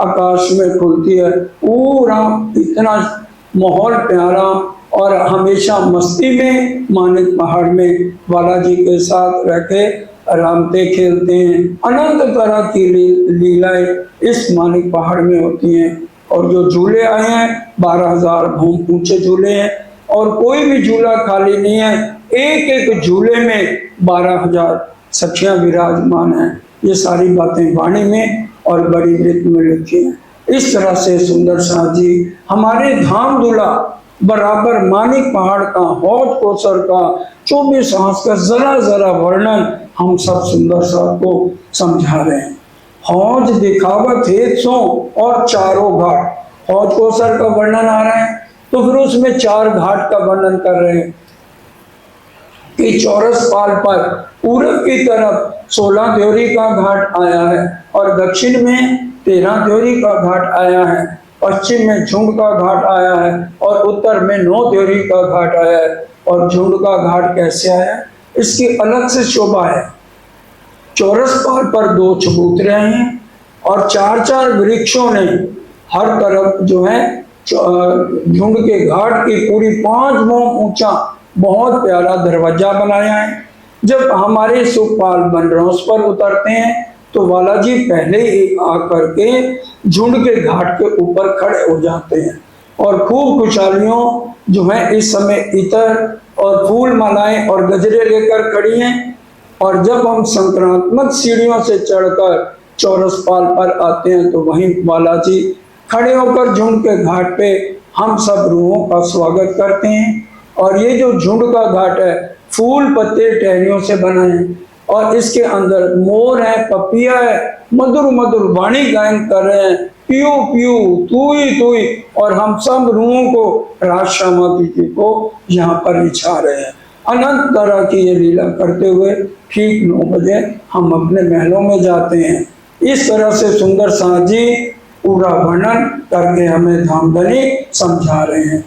आकाश में खुलती है। पूरा इतना माहौल प्यारा, और हमेशा मस्ती में मानिक पहाड़ में बालाजी के साथ रह के रमते खेलते हैं। अनंत तरह की लीलाएं इस मानिक पहाड़ में होती हैं। और जो झूले आए हैं 12,000 भूम ऊंचे झूले हैं, और कोई भी झूला खाली नहीं है। एक एक झूले में 12,000 सखियां विराजमान हैं। ये सारी बातें वाणी में और बड़ी वृत्त में लिखी हैं। इस तरह से सुंदर शाह जी हमारे धाम धुला बराबर मानिक पहाड़ का, हौज कोसर का, 24 हांस का जरा जरा वर्णन हम सब सुंदर शाह को समझा रहे हैं। हौज दिखावत हेत सो और चारों घाट, हौज कोसर का वर्णन आ रहा है तो फिर उसमें 4 घाट का वर्णन कर रहे हैं कि चौरस पाल पर पूरब की तरफ 16 द्योरी का घाट आया है, और दक्षिण में 13 द्योरी का घाट आया है, पश्चिम में झुंड का घाट आया है, और उत्तर में 9 द्योरी का घाट आया है। और झुंड का घाट कैसे आया, इसकी अलग से शोभा है। चौरस पाल पर 2 चबूतरे हैं, और 4-4 वृक्षों ने हर तरफ जो है झुंड के घाट की पूरी 5 मोम ऊंचा बहुत प्यारा दरवाजा बनाया है। जब हमारे सुखपाल बनरोस पर उतरते हैं तो बालाजी पहले ही आकर के झुंड के घाट के ऊपर खड़े हो जाते हैं, और खूब खुशहालियों जो है इस समय इतर और फूल मालाएं और गजरे लेकर खड़ी हैं। और जब हम संक्रांतमक सीढ़ियों से चढ़कर चौरस पाल पर आते हैं तो वहीं बालाजी खड़े होकर झुंड के घाट पे हम सब रूहों का स्वागत करते हैं। और ये जो झुंड का घाट है फूल पत्ते टहनियों से बना है, और इसके अंदर मोर है, पपिया है, मधुर मधुर वाणी गायन कर रहे हैं, पियू पियू तुई तुई। और हम सब रूहों को राज श्यामा जी को यहाँ पर रिझा रहे हैं। अनंत तरह की ये लीला करते हुए ठीक 9 बजे हम अपने महलों में जाते हैं। इस तरह से सुंदर शाह जी पूरा वर्णन करके हमें धामधनी समझा रहे हैं।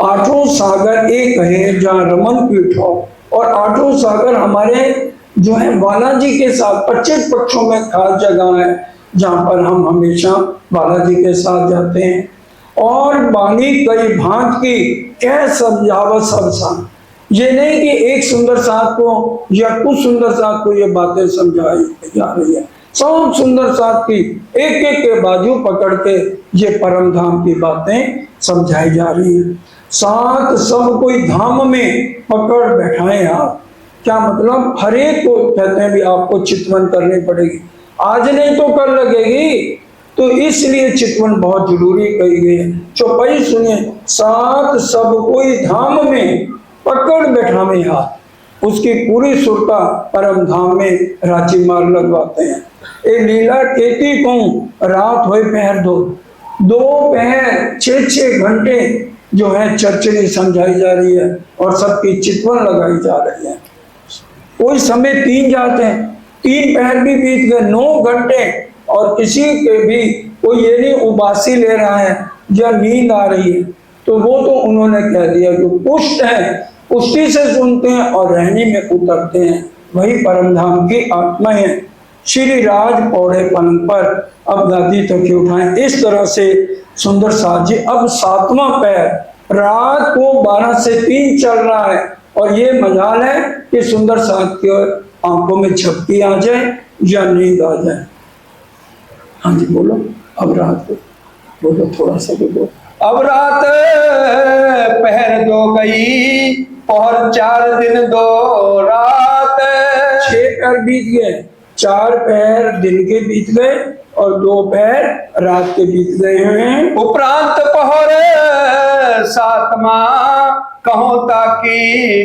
8 सागर एक है जहाँ रमन पीठ हो, और 8 सागर हमारे जो है बालाजी के साथ 25 पक्षों में खास जगह है जहाँ पर हम हमेशा बालाजी के साथ जाते हैं। और बानी कई भांत की कह समझावत सब सान, ये नहीं कि एक सुंदर साथ को या कुछ सुंदर साथ को ये बातें समझाई जा रही है, सब सुंदर साथ की एक एक के बाजू पकड़ के ये परम धाम की बातें समझाई जा रही है। साथ सब कोई धाम में पकड़ बैठाए आप, क्या मतलब हर एक को कहते हैं भी आपको चितवन करनी पड़ेगी, आज नहीं तो कल लगेगी, तो इसलिए चितवन बहुत जरूरी कही गई है। चौपाई सुनिए, साथ सब कोई धाम में पकड़ बैठावे हाथ, उसकी पूरी सुरता परम धाम में राची मार लगवाते हैं। ए लीला केती को रात होए पहर दो, 2 पहर 6-6 घंटे जो है चर्चरी समझाई जा रही है और सबकी चितवन लगाई जा रही है। कोई समय 3 जाते हैं, 3 पहर भी बीत गए, 9 घंटे, और किसी के भी कोई ये नहीं उबासी ले रहा है या नींद आ रही है, तो वो तो उन्होंने कह दिया जो पुष्ट है पुष्टि से सुनते हैं और रहनी में उतरते हैं। वही परम धाम की आत्मा है। श्री राज पौड़े पलंग पर अब गादी तक उठाएं। इस तरह से सुंदर साथ जी अब 7वां पैर रात को 12 से 3 चल रहा है, और ये मजाल है कि सुंदर साथ की आंखों में झपकी आ जाए या नींद आ जाए। हाँ जी बोलो, अब रात को बोलो, थोड़ा सा बोलो। अब रात पहर 2 गई, पहर 4 दिन 2 रात। 6 पैर बीत गए, 4 पैर दिन के बीत गए और 2 पैर रात के बीत गए हैं। उपरांत पहर 7वां, कहो ताकि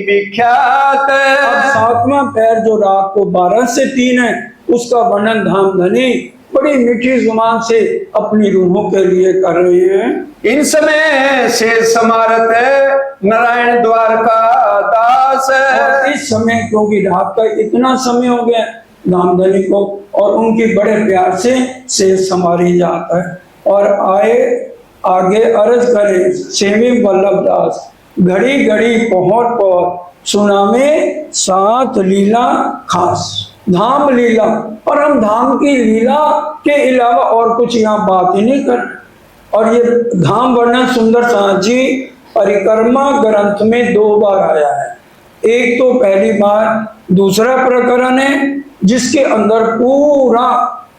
विख्यात। अब 7वां पैर जो रात को 12 से 3 है, उसका वर्णन धाम धनी बड़ी मीठी जुबान से अपनी रूहों के लिए कर रहे हैं। इन समय से समारत नारायण द्वारका दास। और इस समय क्योंकि रात का इतना समय हो गया धामधनी को, और उनकी बड़े प्यार से संवारी जाता है। और आए आगे अर्ज करे सेवी वल्लभ दास, घड़ी घड़ी पहुंच पहुंच सुनामे सात लीला खास। धाम लीला, परम धाम की लीला के अलावा और कुछ यहाँ बात ही नहीं कर। और ये धाम वर्णन सुंदर साथ जी परिक्रमा ग्रंथ में 2 बार आया है। एक तो पहली बार दूसरा प्रकरण है, जिसके अंदर पूरा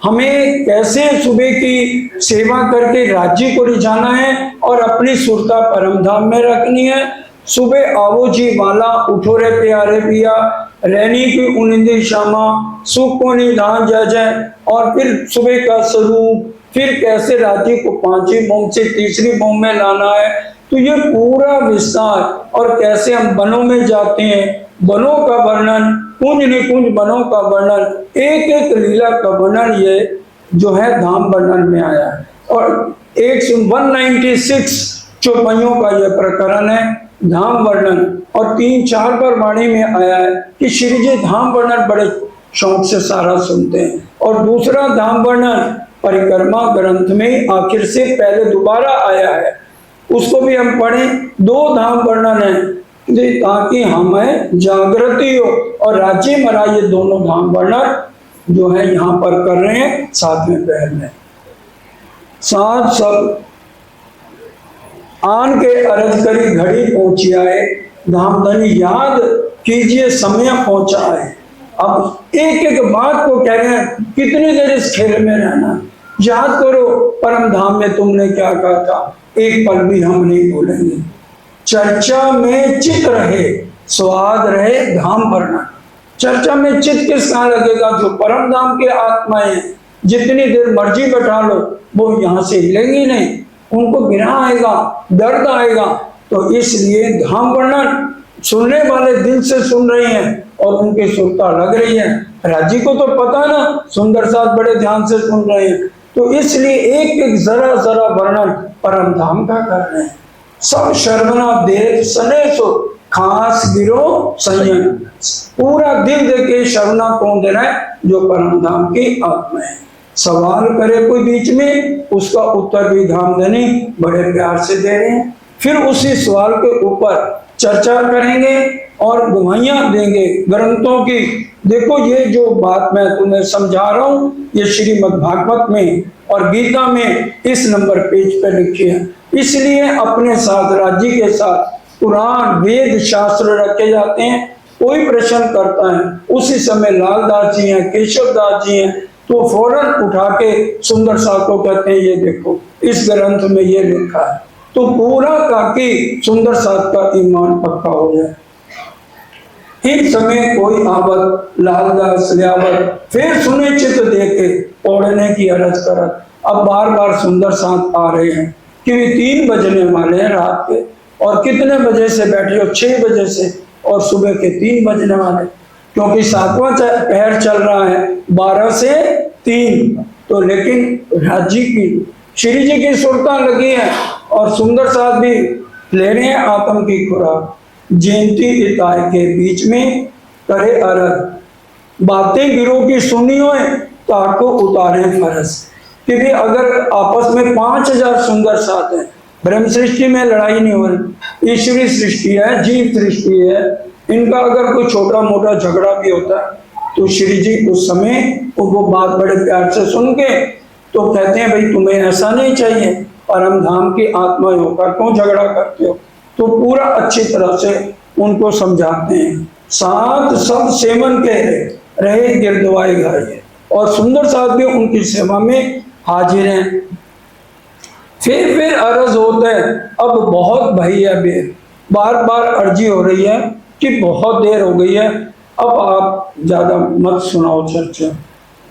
हमें कैसे सुबह की सेवा करके राज्य को रिझाना है और अपनी सुरता परम धाम में रखनी है। सुबह आवो जी वाला, उठो रे प्यारे पिया, रहनी की उनिंदी शामा, सुख को निधान जय जय। और फिर सुबह का स्वरूप, फिर कैसे राज्य को 5वीं मोम से 3री मोम में लाना है, तो ये पूरा विस्तार। और कैसे हम वनों में जाते हैं, वनों का वर्णन, कुंज निकुंज वनों का वर्णन, एक एक लीला का वर्णन ये जो है धाम वर्णन में आया है। और 196 चौपाइयों का यह प्रकरण है धाम वर्णन। और 3-4 बार वाणी में आया है कि श्री जी धाम वर्णन बड़े शौक से सारा सुनते हैं। और दूसरा धाम वर्णन परिक्रमा ग्रंथ में आखिर से पहले दोबारा आया है, उसको भी हम पढ़ें। 2 धाम वर्णन है ताकि हमें जागृति हो। और राज्य मरा ये दोनों धाम वर्णन जो है यहाँ पर कर रहे हैं 7वें पैर में। साथ सब आन के अर्ज करी घड़ी पहुंची आए, धाम धनी याद कीजिए समय पहुंचा है। अब एक एक बात को कह रहे हैं, कितनी देर इस खेल में रहना, याद करो परम धाम में तुमने क्या कहा था, एक पल भी हम नहीं भूलेंगे। चर्चा में चित रहे, स्वाद रहे धाम वर्णन। चर्चा में चित किस कहाँ लगेगा, जो परम धाम के आत्माएं जितनी देर मर्जी बैठा लो वो यहाँ से हिलेंगी नहीं, उनको गिरा आएगा, दर्द आएगा। तो इसलिए धाम वर्णन सुनने वाले दिल से सुन रहे हैं और उनकी सुरता लग रही है। राजी को तो पता ना, सुंदर साथ बड़े ध्यान से सुन रहे हैं, तो इसलिए एक एक जरा जरा वर्णन परम धाम का कर रहे हैं। सब शर्मना देव सने सो खास गिरो संयम, पूरा दिल देके शर्मना कौन दे रहा है, जो परम धाम की आत्मा है। सवाल करे कोई बीच में, उसका उत्तर भी धाम धनी बड़े प्यार से दे रहे हैं। फिर उसी सवाल के ऊपर चर्चा करेंगे और गुहाइयां देंगे ग्रंथों की। देखो ये जो बात मैं तुम्हें समझा रहा हूँ, ये श्रीमद् भागवत में और गीता में इस नंबर पेज पर लिखी है। इसलिए अपने साथ राज्य के साथ पुराण वेद शास्त्र रखे जाते हैं। कोई प्रश्न करता है, उसी समय लालदास जी हैं, केशव दास जी हैं, तो फौरन उठा के सुंदर साथ को कहते हैं ये देखो इस ग्रंथ में ये लिखा है, तो पूरा काकी सुंदर साथ का ईमान पक्का हो जाए। एक समय कोई आवत लालदास लियावत, फिर सुने चित देके पौड़ने की अर्ज करत। अब बार बार सुंदर साथ आ रहे हैं कि 3 बजने वाले हैं रात के, और कितने बजे से बैठे हो, 6 बजे से, और सुबह के 3 बजने वाले, क्योंकि 7वां पहर चल रहा है 12 से 3। तो लेकिन राज्य की श्री जी की सुरता लगी है और सुंदर साथ भी ले रहे हैं आत्म की खुराक। जयंती इताय के बीच में करे अरज, बातें गिरोह की सुनी हो ताको उतारे फरस। क्योंकि अगर आपस में 5000 सुंदर साथ हैं, ब्रह्म सृष्टि में लड़ाई नहीं हो रही, ईश्वरी सृष्टि है, जीव सृष्टि है, इनका अगर कोई छोटा मोटा झगड़ा भी होता है तो श्री जी उस समय वो बात बड़े प्यार से सुन के तो कहते हैं भाई तुम्हें ऐसा नहीं चाहिए, परम धाम की आत्मा होकर क्यों झगड़ा करते हो। तो पूरा अच्छी तरह से उनको समझाते हैं। साथ सब सेवन के रहे गिरदवाए गाये, और सुंदर साथ भी उनकी सेवा में हाजिर हैं। फिर अर्ज होता है, अब बहुत भाई है बेर, बार बार अर्जी हो रही है कि बहुत देर हो गई है, अब आप ज्यादा मत सुनाओ चर्चा।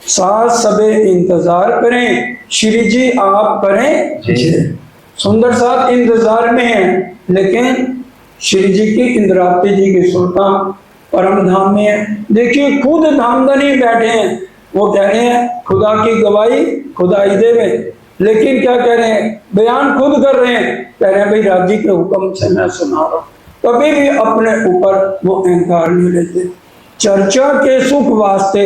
साथ सबे इंतजार करें, श्री जी आप करें जय। सुंदर साथ इंतजार में है, लेकिन श्री जी की इंद्रावती जी की सुरता परम धाम में है। देखिए खुद धामधनी बैठे हैं, वो कह रहे हैं खुदा की गवाही खुदाई देवे, लेकिन क्या कह रहे हैं, बयान खुद कर रहे हैं, कह रहे हैं भाई राजी के हुक्म से मैं सुना रहा हूं। कभी भी अपने ऊपर वो अहंकार नहीं लेते। चर्चा के सुख वास्ते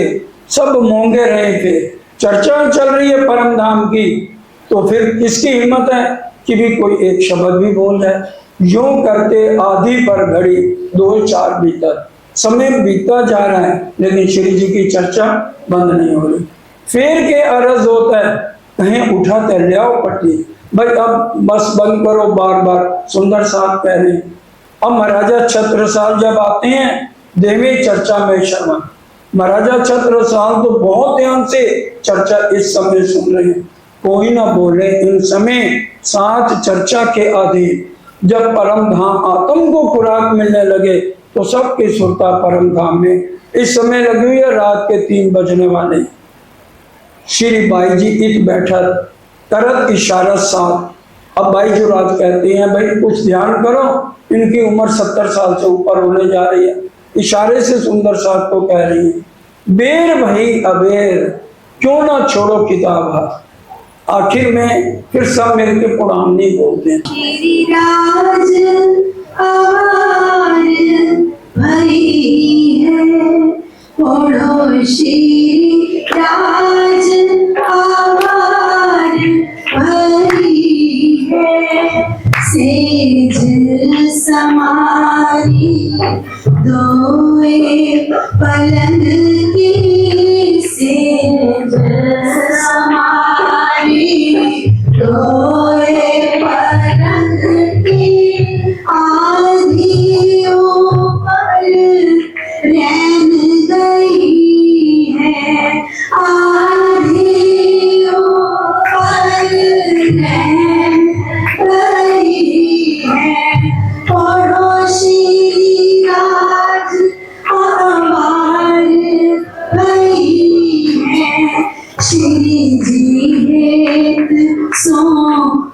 सब मोंगे रहे थे, चर्चा चल रही है परम धाम की, तो फिर किसकी हिम्मत है कि भी कोई एक शब्द भी बोल जाए। यूं करते आधी पर घड़ी 2-4 भीतर समय बीतता जा रहा है, लेकिन श्री जी की चर्चा बंद नहीं हो रही। फिर के अर्ज होता है, कहीं उठा ते ले आओ पट्टी, भाई अब बस बंद करो, बार बार सुंदर साथ कह रहे हैं। अब महाराजा छत्रसाल जब आते हैं देवी चर्चा में शर्मा, महाराजा छत्रसाल तो बहुत ध्यान से चर्चा इस समय सुन रहे हैं, कोई ना बोले। इन समय साथ चर्चा के अधीन जब परम धाम आत्म को खुराक मिलने लगे तो सबकी सुरता परम धाम में इस समय लगी हुई है। रात के 3 बजने वाले। श्री बाई जी इत बैठक करत इशारा साथ। अब बाई जो रात कहती हैं भाई कुछ ध्यान करो, इनकी उम्र 70 साल से ऊपर होने जा रही है। इशारे से सुंदर साथ को कह रही है, बेर भाई अबेर क्यों ना छोड़ो किताब। आखिर में फिर सब मिलकर पुराण नहीं बोलते हैं। तेरी राज आवार भई है, पढ़ो श्री राज आवार भई है। सेज समारी दोए पलंग की, सेज समारी दोए पलंग की। आधियों पर रैन गई है, आधियों पर रैन गई है। पड़ोसी राज आवार भई है। श्री जी हेत सो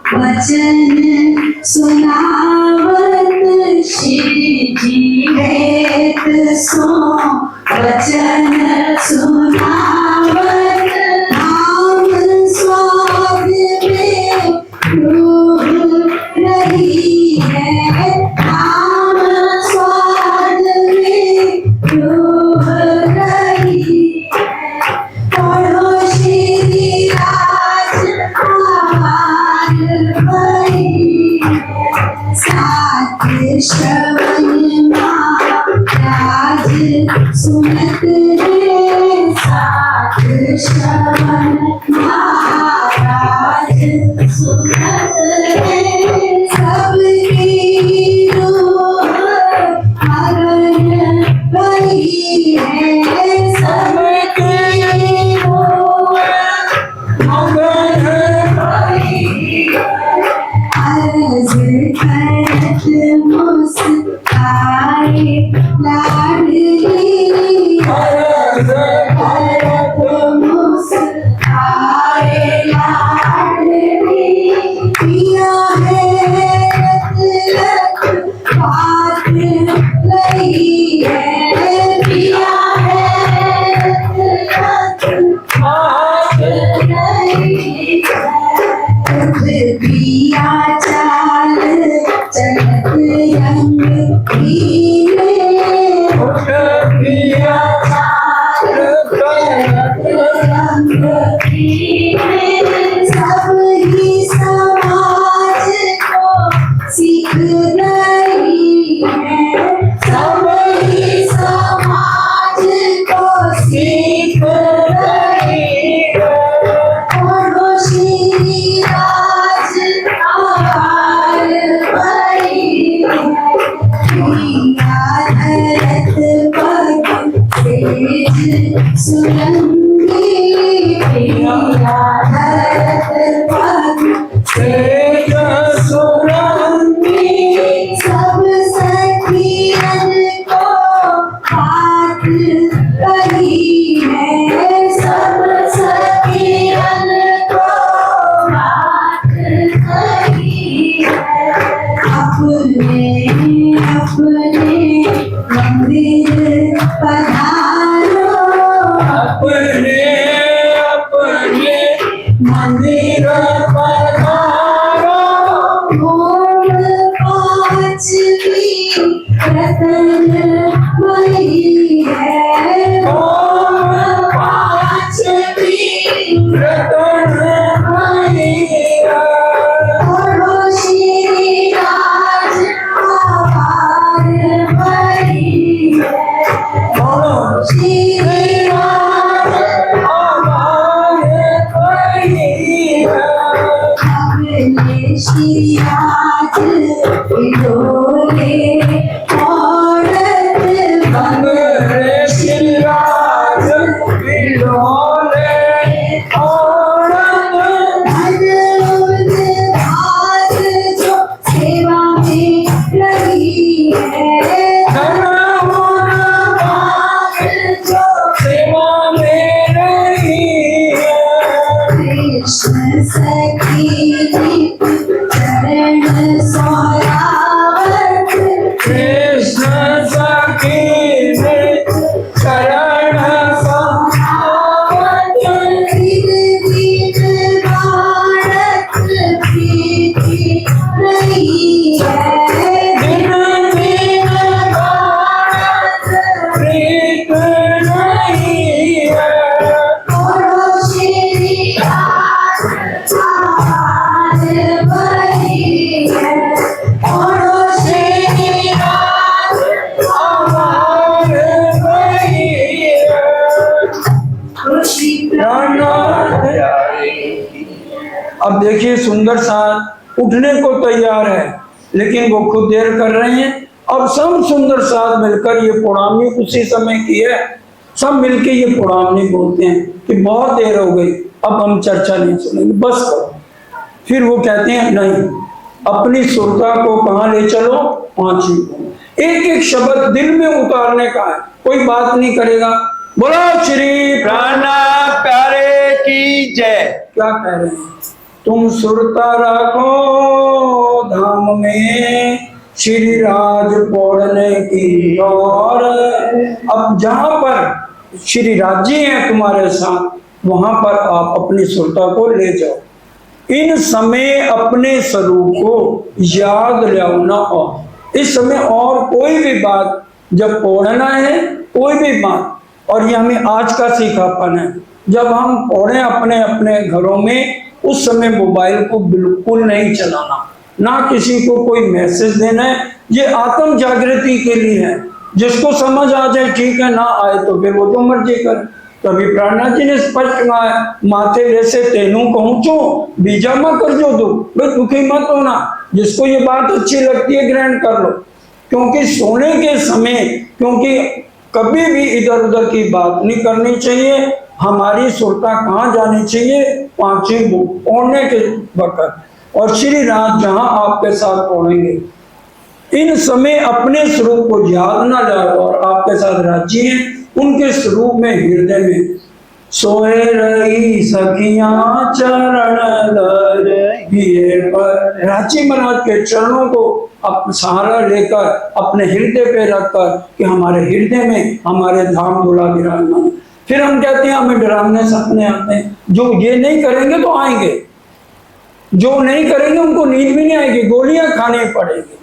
वचन सुनावत, श्री जी हेत सो वचन सुनावत। नाम स्वाद में डूब रही है, नाम स्वाद में डूब रही है। पढ़ो श्री राज आवार भई है। साथ श्रवण महाराज सुनत रे, साथ श्रवण महाराज सुनत रे। सबकी रूह हरण भई है, सबकी रूह हरण भई है। अर्ज करत मुस्काए लाडली, अर्ज करत मुस्काए लाडली। पिया है रत बात लई है, पिया है रत बात लई है। पिया चाल चलत रंग पीले, पिया चाल सुरंगी प्रिया भरत पद श्वेत सुरंगी सब सखियन को बात कही है सब सखियन को बात कही है अपने अपने मंदिर पधारो अपने अपने मंदिर पधारो ओम पांचवी रतन मई है ओम पांचवी रतन मैया बोलो श्री राज आभार भरी है बोलो श्री राज हमारे मैया अपने श्री राज डोले औरत बन अंग्रेज श्री राज बिलोले औरत भाग जो सेवा में लगी है धनवान भाग जो सेवा में रही है कृष्ण सखी चरण सोरावत कृष्ण सखी ने शरण समावत दिन दिन भारत प्रीति रही है दिन दिन भारत प्रीत नहीं है बोलो श्री राज आभार भरी है बोलो श्री राज हमारे मैया खुशी अब देखिए सुंदर साथ उठने को तैयार है लेकिन वो खुद देर कर रहे हैं। अब सब सुंदर साथ मिलकर ये पुरानी उसी समय की है, सब मिलके ये पुरानी बोलते हैं कि बहुत देर हो गई, अब हम चर्चा नहीं सुनेंगे, बस करो। फिर वो कहते हैं नहीं, अपनी सुरता को कहाँ ले चलो, पांचवी को। एक एक शब्द दिल में उतारने का है, कोई बात नहीं करेगा। बोलो श्री प्राण प्यारे की जय। क्या कह रहे हैं? तुम सुरता रखो धाम में श्री राज पौड़ने की ओर। अब जहां पर श्री राज जी हैं तुम्हारे साथ, वहां पर आप अपनी सुरता को ले जाओ। इन समय अपने स्वरूप को याद लाना। और इस समय और कोई भी बात जब पढ़ना है, कोई भी बात, और ये हमें आज का सीखापन है, जब हम पढ़े अपने अपने घरों में, उस समय मोबाइल को बिल्कुल नहीं चलाना, ना किसी को कोई मैसेज देना है। ये आत्म जागृति के लिए है, जिसको समझ आ जाए ठीक है, ना आए तो फिर वो जो मर्जी करे। तभी प्राणनाथ जी ने स्पष्ट कहा है, माथे जैसे तेनू कहूँचो बीजा मत कर जो दो, भाई दुखी मत होना। जिसको ये बात अच्छी लगती है ग्रहण कर लो, क्योंकि सोने के समय, क्योंकि कभी भी इधर उधर की बात नहीं करनी चाहिए। हमारी सुरता कहाँ जानी चाहिए, पांचवी बुक ओढ़ने के वक्त। और श्री राज जहाँ आपके साथ पढ़ेंगे, इन समय अपने स्वरूप को याद ना लाओ, और आपके साथ राज्य हैं, उनके स्वरूप में हृदय में सोए रही सखियां चरण लगिए पर। रांची महाराज के चरणों को आप सहारा लेकर अपने हृदय पे रखकर कि हमारे हृदय में हमारे धाम धूला विराजमान। फिर हम कहते हैं हमें डरावने सपने आते हैं, जो ये नहीं करेंगे तो आएंगे, जो नहीं करेंगे उनको नींद भी नहीं आएगी, गोलियां खानी पड़ेगी।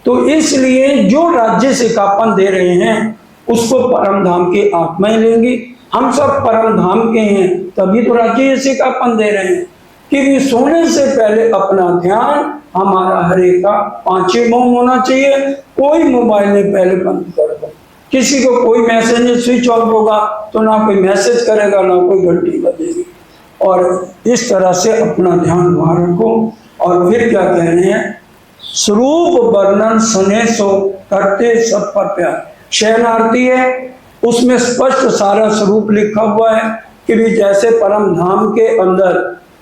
तो इसलिए जो राज्य सिखापन दे रहे हैं उसको परम धाम की आत्माएं लेंगी। हम सब परम धाम के हैं, तभी तो राज्य सिखापन दे रहे हैं कि सोने से पहले अपना ध्यान हमारा हरे का पांचवें मौन होना चाहिए। कोई मोबाइल नहीं पहले बंद कर दो, किसी को कोई मैसेज नहीं, स्विच ऑफ होगा तो ना कोई मैसेज करेगा ना कोई घंटी बजेगी। और इस तरह से अपना ध्यान वहां रखो। और फिर क्या कह रहे हैं, स्वरूप वर्णन सुने सो करते सब पर प्यार। शयन आरती है, उसमें स्पष्ट सारा स्वरूप लिखा हुआ है कि भी जैसे परम धाम के अंदर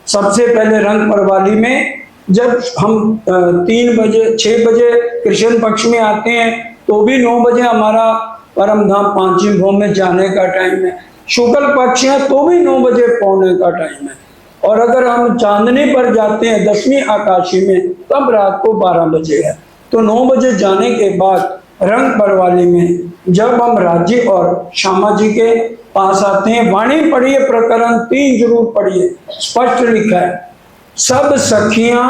सबसे पहले रंग परवाली में जब हम 3 बजे 6 बजे कृष्ण पक्ष में आते हैं तो भी 9 बजे हमारा परम धाम पांचवी भोम में जाने का टाइम है। शुक्ल पक्ष है तो भी 9 बजे पहुंचने का टाइम है। और अगर हम चांदनी पर जाते हैं 10वीं आकाशी में तब रात को 12 बजे है। तो 9 बजे जाने के बाद रंग परवाली में जब हम राज्य और श्यामा जी के पास आते हैं, वाणी पढ़िए, प्रकरण 3 जरूर पढ़िए, स्पष्ट लिखा है। सब सखियां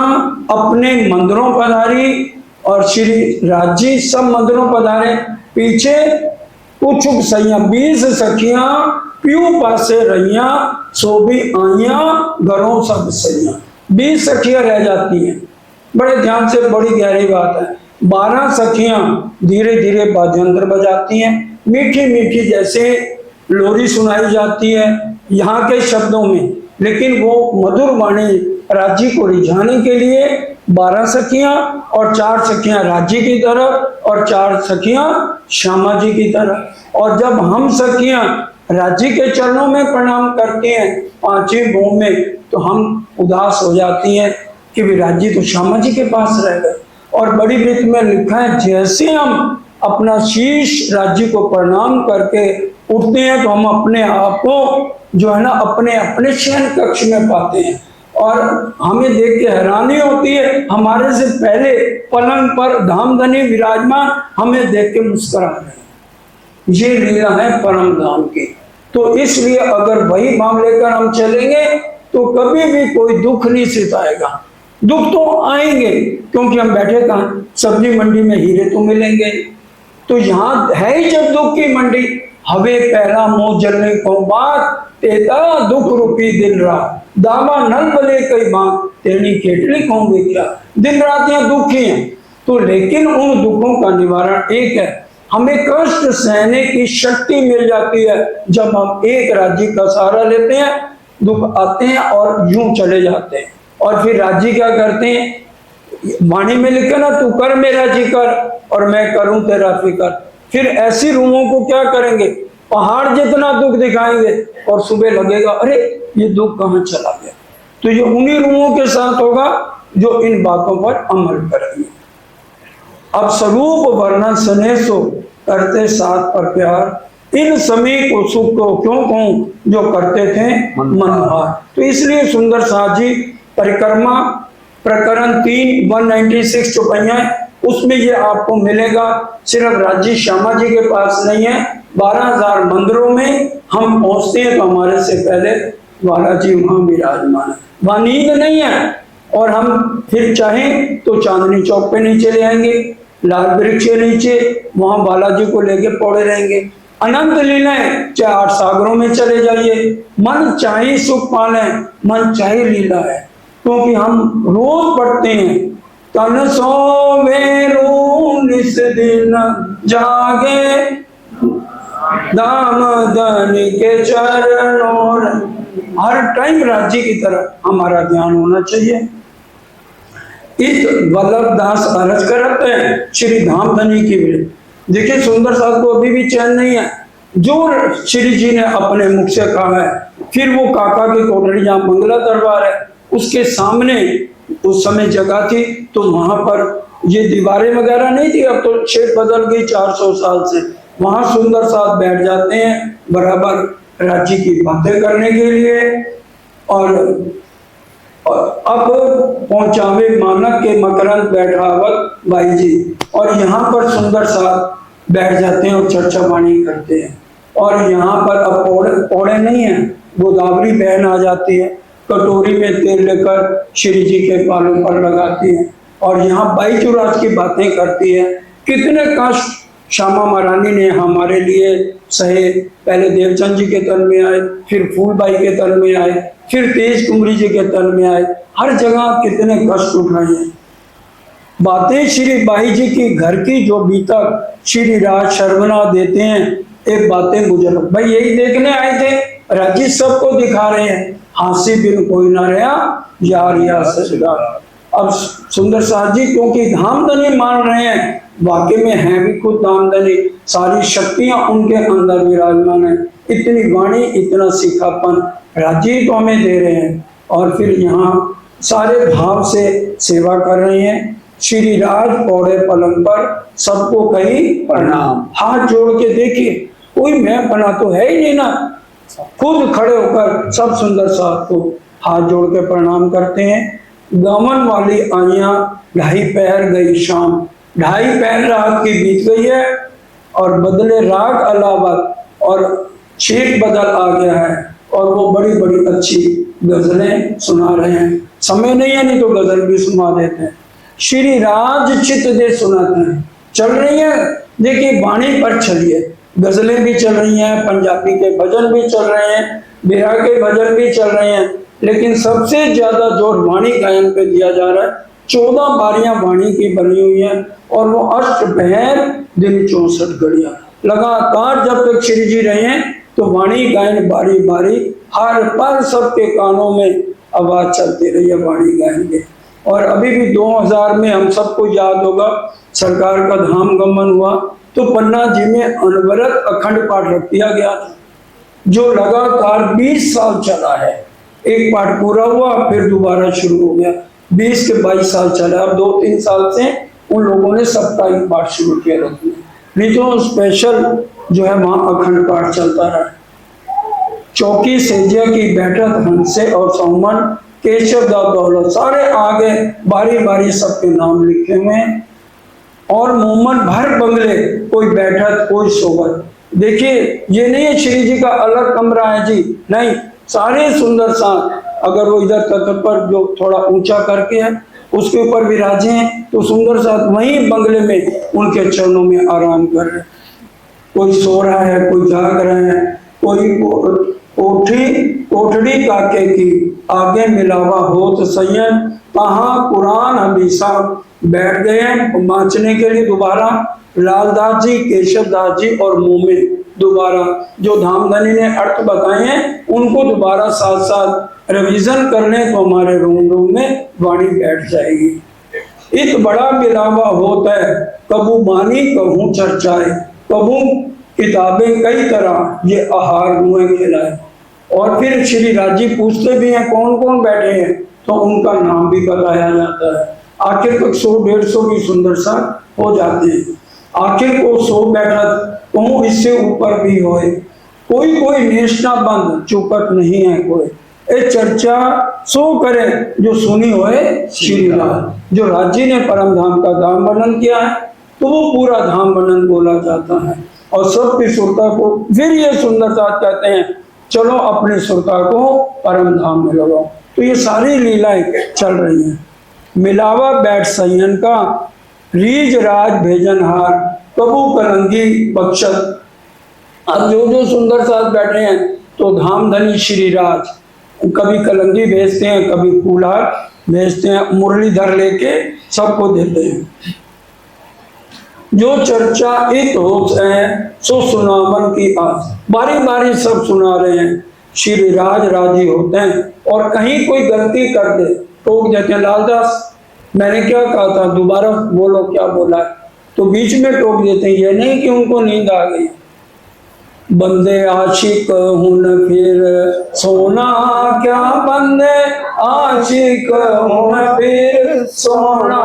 अपने मंदिरों पधारी और श्री राज्य सब मंदिरों पधारे। पीछे कुछ सैया 20 सखियां प्यू पासे रहिया सो भी आइया घरों सब सैया। 20 सखियां रह जाती हैं। बड़े ध्यान से, बड़ी गहरी बात है। 12 सखियां धीरे धीरे बाजंत्र बजाती हैं, मीठी मीठी जैसे लोरी सुनाई जाती है यहाँ के शब्दों में, लेकिन वो मधुर वाणी राज्य को रिझाने के लिए 12 सखियां और 4 सखियां राज्य की तरफ और 4 सखियां श्यामा जी की तरफ। और जब हम सखियां राज्य के चरणों में प्रणाम करते हैं पांचवी भोम में, तो हम उदास हो जाती हैं कि भी राज्य तो श्यामा जी के पास रह गए। और बड़ी वृत्त में लिखा है, जैसे हम अपना शीश राज्य को प्रणाम करके उठते हैं तो हम अपने आप को जो है ना अपने अपने शयन कक्ष में पाते हैं। और हमें देख के हैरानी होती है, हमारे से पहले पलंग पर धामधनी विराजमान हमें देख के मुस्कुरा रहे हैं। ये लीला है परम धाम की। तो इसलिए अगर वही भाव लेकर हम चलेंगे तो कभी भी कोई दुख नहीं सिताएगा। दुख तो आएंगे क्योंकि हम बैठे कहाँ, सब्जी मंडी में हीरे तो मिलेंगे। तो यहाँ है ही जब दुख की मंडी, हवे पहला मोह जलने को बात तेता दुख रूपी दिन रात दामा नल बले कई बात तेरी खेटली कहूंगे क्या। दिन रात यहाँ दुखी हैं। तो लेकिन उन दुखों का निवारण एक है, हमें कष्ट सहने की शक्ति मिल जाती है जब हम एक राज्य का सहारा लेते हैं। दुख आते हैं और यूं चले जाते हैं। और फिर राज्य क्या करते हैं, वाणी में लिखा ना, तू कर मेरा जिक्र और मैं करूं तेरा फिक्र। फिर ऐसी रूहों को क्या करेंगे, पहाड़ जितना दुख दिखाएंगे और सुबह लगेगा अरे ये दुख कहाँ चला गया। तो ये उन्हीं रूहों के साथ होगा जो इन बातों पर अमल करेंगे। अब स्वरूप वर्णन सने सो करते साथ पर प्यार, इन समी को सुख को क्यों कहूं जो करते थे मनोहार। तो इसलिए सुंदर साथ जी परिक्रमा प्रकरण 3 196 चौपाइयां, उसमें ये आपको मिलेगा। सिर्फ राज्य श्यामा जी के पास नहीं है, 12,000 मंदिरों में हम पहुंचते हैं तो हमारे से पहले बालाजी वहां विराजमान है। वहां नींद नहीं है। और हम फिर चाहें तो चांदनी चौक पे नीचे ले आएंगे, लाल वृक्ष के नीचे, वहां बालाजी को लेके पौड़े रहेंगे। अनंत लीलाएं, चाहे 8 सागरों में चले जाइए, मन चाहे सुख पाले, मन चाहे लीला है। क्योंकि हम रोज पढ़ते हैं, तन सोवे रू निस दिन जागे दाम धनी के चरणों। हर टाइम राज्य की तरफ हमारा ध्यान होना चाहिए। इस वल्लभ दास अर्ज करते हैं श्री धामधनी की भी। देखिए सुंदर साहब को अभी भी चैन नहीं है, जो श्री जी ने अपने मुख से कहा है। फिर वो काका की कोठरी जहाँ बंगला दरबार है उसके सामने उस समय जगह थी, तो वहां पर ये दीवारें वगैरह नहीं थी, अब तो शेप बदल गई 400 साल से। वहां सुंदर साहब बैठ जाते हैं बराबर राज्य की बातें करने के लिए। और अब पहुंचावे मानक के मकरंद बैठावत भाई जी, और यहाँ पर सुंदर साहब बैठ जाते हैं और चर्चा वाणी करते हैं। और यहाँ पर अब पौड़े नहीं है, गोदावरी बहन आ जाती है, कटोरी में तेल लेकर श्री जी के बालों पर लगाती है और यहाँ बाई चुराज की बातें करती है। कितने कष्ट श्यामा महारानी ने हमारे लिए सहे। पहले देवचंद जी के तन में आए, फिर फूलबाई के तन में आए, फिर तेज कुमरी जी के तन में आए। हर जगह कितने कष्ट उठाए हैं। बातें श्री बाई जी की घर की जो बीतक श्री राज शर्मना देते हैं। एक बातें गुजर भाई यही देखने आए थे, राजी सबको दिखा रहे हैं। हांसी बिन कोई ना रहा यार या सजदा। अब सुंदर साथ जी क्योंकि धामधनी मान रहे हैं, वाकई में है भी खुद धामधनी, सारी शक्तियां उनके अंदर विराजमान है। इतनी वाणी, इतना सीखापन राजी तो हमें दे रहे हैं, और फिर यहाँ सारे भाव से सेवा कर रहे हैं। श्री राज पौड़े पलंग पर सबको कही प्रणाम। हाथ जोड़ के देखिए, कोई मैं बना तो है ही नहीं ना, खुद खड़े होकर सब सुंदर साथ को हाथ जोड़ के प्रणाम करते हैं। गमन वाली आइयां 2.5 पहर गई शाम, 2.5 पहर रात की बीत गई है और बदले राग अलावत और शेख बदल आ गया है, और वो बड़ी बड़ी अच्छी गजलें सुना रहे हैं। समय नहीं है, नहीं तो गजल भी सुना देते हैं। श्री राज चित दे सुनाते हैं, चल रही है, देखिए वाणी पर चलिए, गजलें भी चल रही हैं, पंजाबी के भजन भी चल रहे हैं, बिरहा के भजन भी चल रहे हैं, लेकिन सबसे ज्यादा जोर वाणी गायन पे दिया जा रहा है। 14 बारियां वाणी की बनी हुई हैं, और वो अष्टपहर दिन 64 घड़ियां लगातार जब तक श्री जी रहे हैं तो वाणी गायन बारी बारी हर पल सबके कानों में आवाज चलती रही है वाणी गायन के। और अभी भी 2000 में हम सबको याद होगा सरकार का धाम गमन हुआ तो पन्ना जी में अनवरत अखंड पाठ रख दिया गया था, जो लगातार 20 साल चला है। एक पाठ पूरा हुआ फिर दोबारा शुरू हो गया, 20 के 22 साल चला। अब 2-3 साल से उन लोगों ने साप्ताहिक पाठ शुरू किया रखने, नहीं तो स्पेशल जो है वहां अखंड पाठ चलता रहा। चौकी सेजिया की बैठक हंसे और सौमन केशव दास दौलत, सारे आगे बारी बारी सबके नाम लिखे हुए हैं। और मोमन भर बंगले, कोई बैठक कोई सोवत। देखिए ये नहीं है श्री जी का अलग कमरा है जी, नहीं, सारे सुंदर साथ अगर वो इधर तख्त पर जो थोड़ा ऊंचा करके है उसके ऊपर विराजे हैं तो सुंदर साथ वहीं बंगले में उनके चरणों में आराम कर रहे हैं। कोई सो रहा है, कोई जाग रहा है, कोई कोठड़ी काके की आगे मिलावा होत संयन, कहाँ कुरान हमेशा बैठ गए हैं बाँचने के लिए दोबारा। लालदास जी, केशव दास जी और मोमिन दोबारा जो धामधनी ने अर्थ बताए हैं उनको दोबारा साथ साथ रिवीजन कर लें तो हमारे रूम में वाणी बैठ जाएगी। इत बड़ा मिलावा होता है, कबू बानी कहूँ चर्चाए, कबू किताबें कई तरह ये आहार मुँह खिलाए। और फिर श्री राजी पूछते भी हैं कौन कौन बैठे हैं तो उनका नाम भी बताया जाता है। आखिर तक 100-150 भी सुंदर सा हो जाते हैं। आखिर को 100 बैठक कहूँ इससे ऊपर भी होए, कोई कोई नेशना बंद चुपट नहीं है कोई, ए चर्चा सो करे जो सुनी होए श्री राज। जो राजी ने परम धाम का धाम वर्णन किया है तो वो पूरा धाम वर्णन बोला जाता है। और सबकी सुरता को फिर ये सुंदरता कहते हैं, चलो अपनी सुरता को परम धाम में लगाओ। तो ये सारी लीलाएं चल रही हैं। मिलावा बैठ सैयन का, रीज राज भेजनहार, कबू कलंगी बख्शत। अब जो जो सुंदर साथ बैठे हैं तो धामधनी श्री राज कभी कलंगी भेजते हैं, कभी फूलहार भेजते हैं, मुरलीधर लेके सबको देते हैं। जो चर्चा इत होत है सो सुनावन की आस, बारी बारी सब सुना रहे हैं। श्री राज राजी होते हैं और कहीं कोई गलती कर दे टोक देते हैं, लालदास मैंने क्या कहा था दोबारा बोलो क्या बोला है, तो बीच में टोक देते हैं। ये नहीं कि उनको नींद आ गई। बंदे आशिक हुन फिर सोना क्या, बंदे आशिक हुन फिर सोना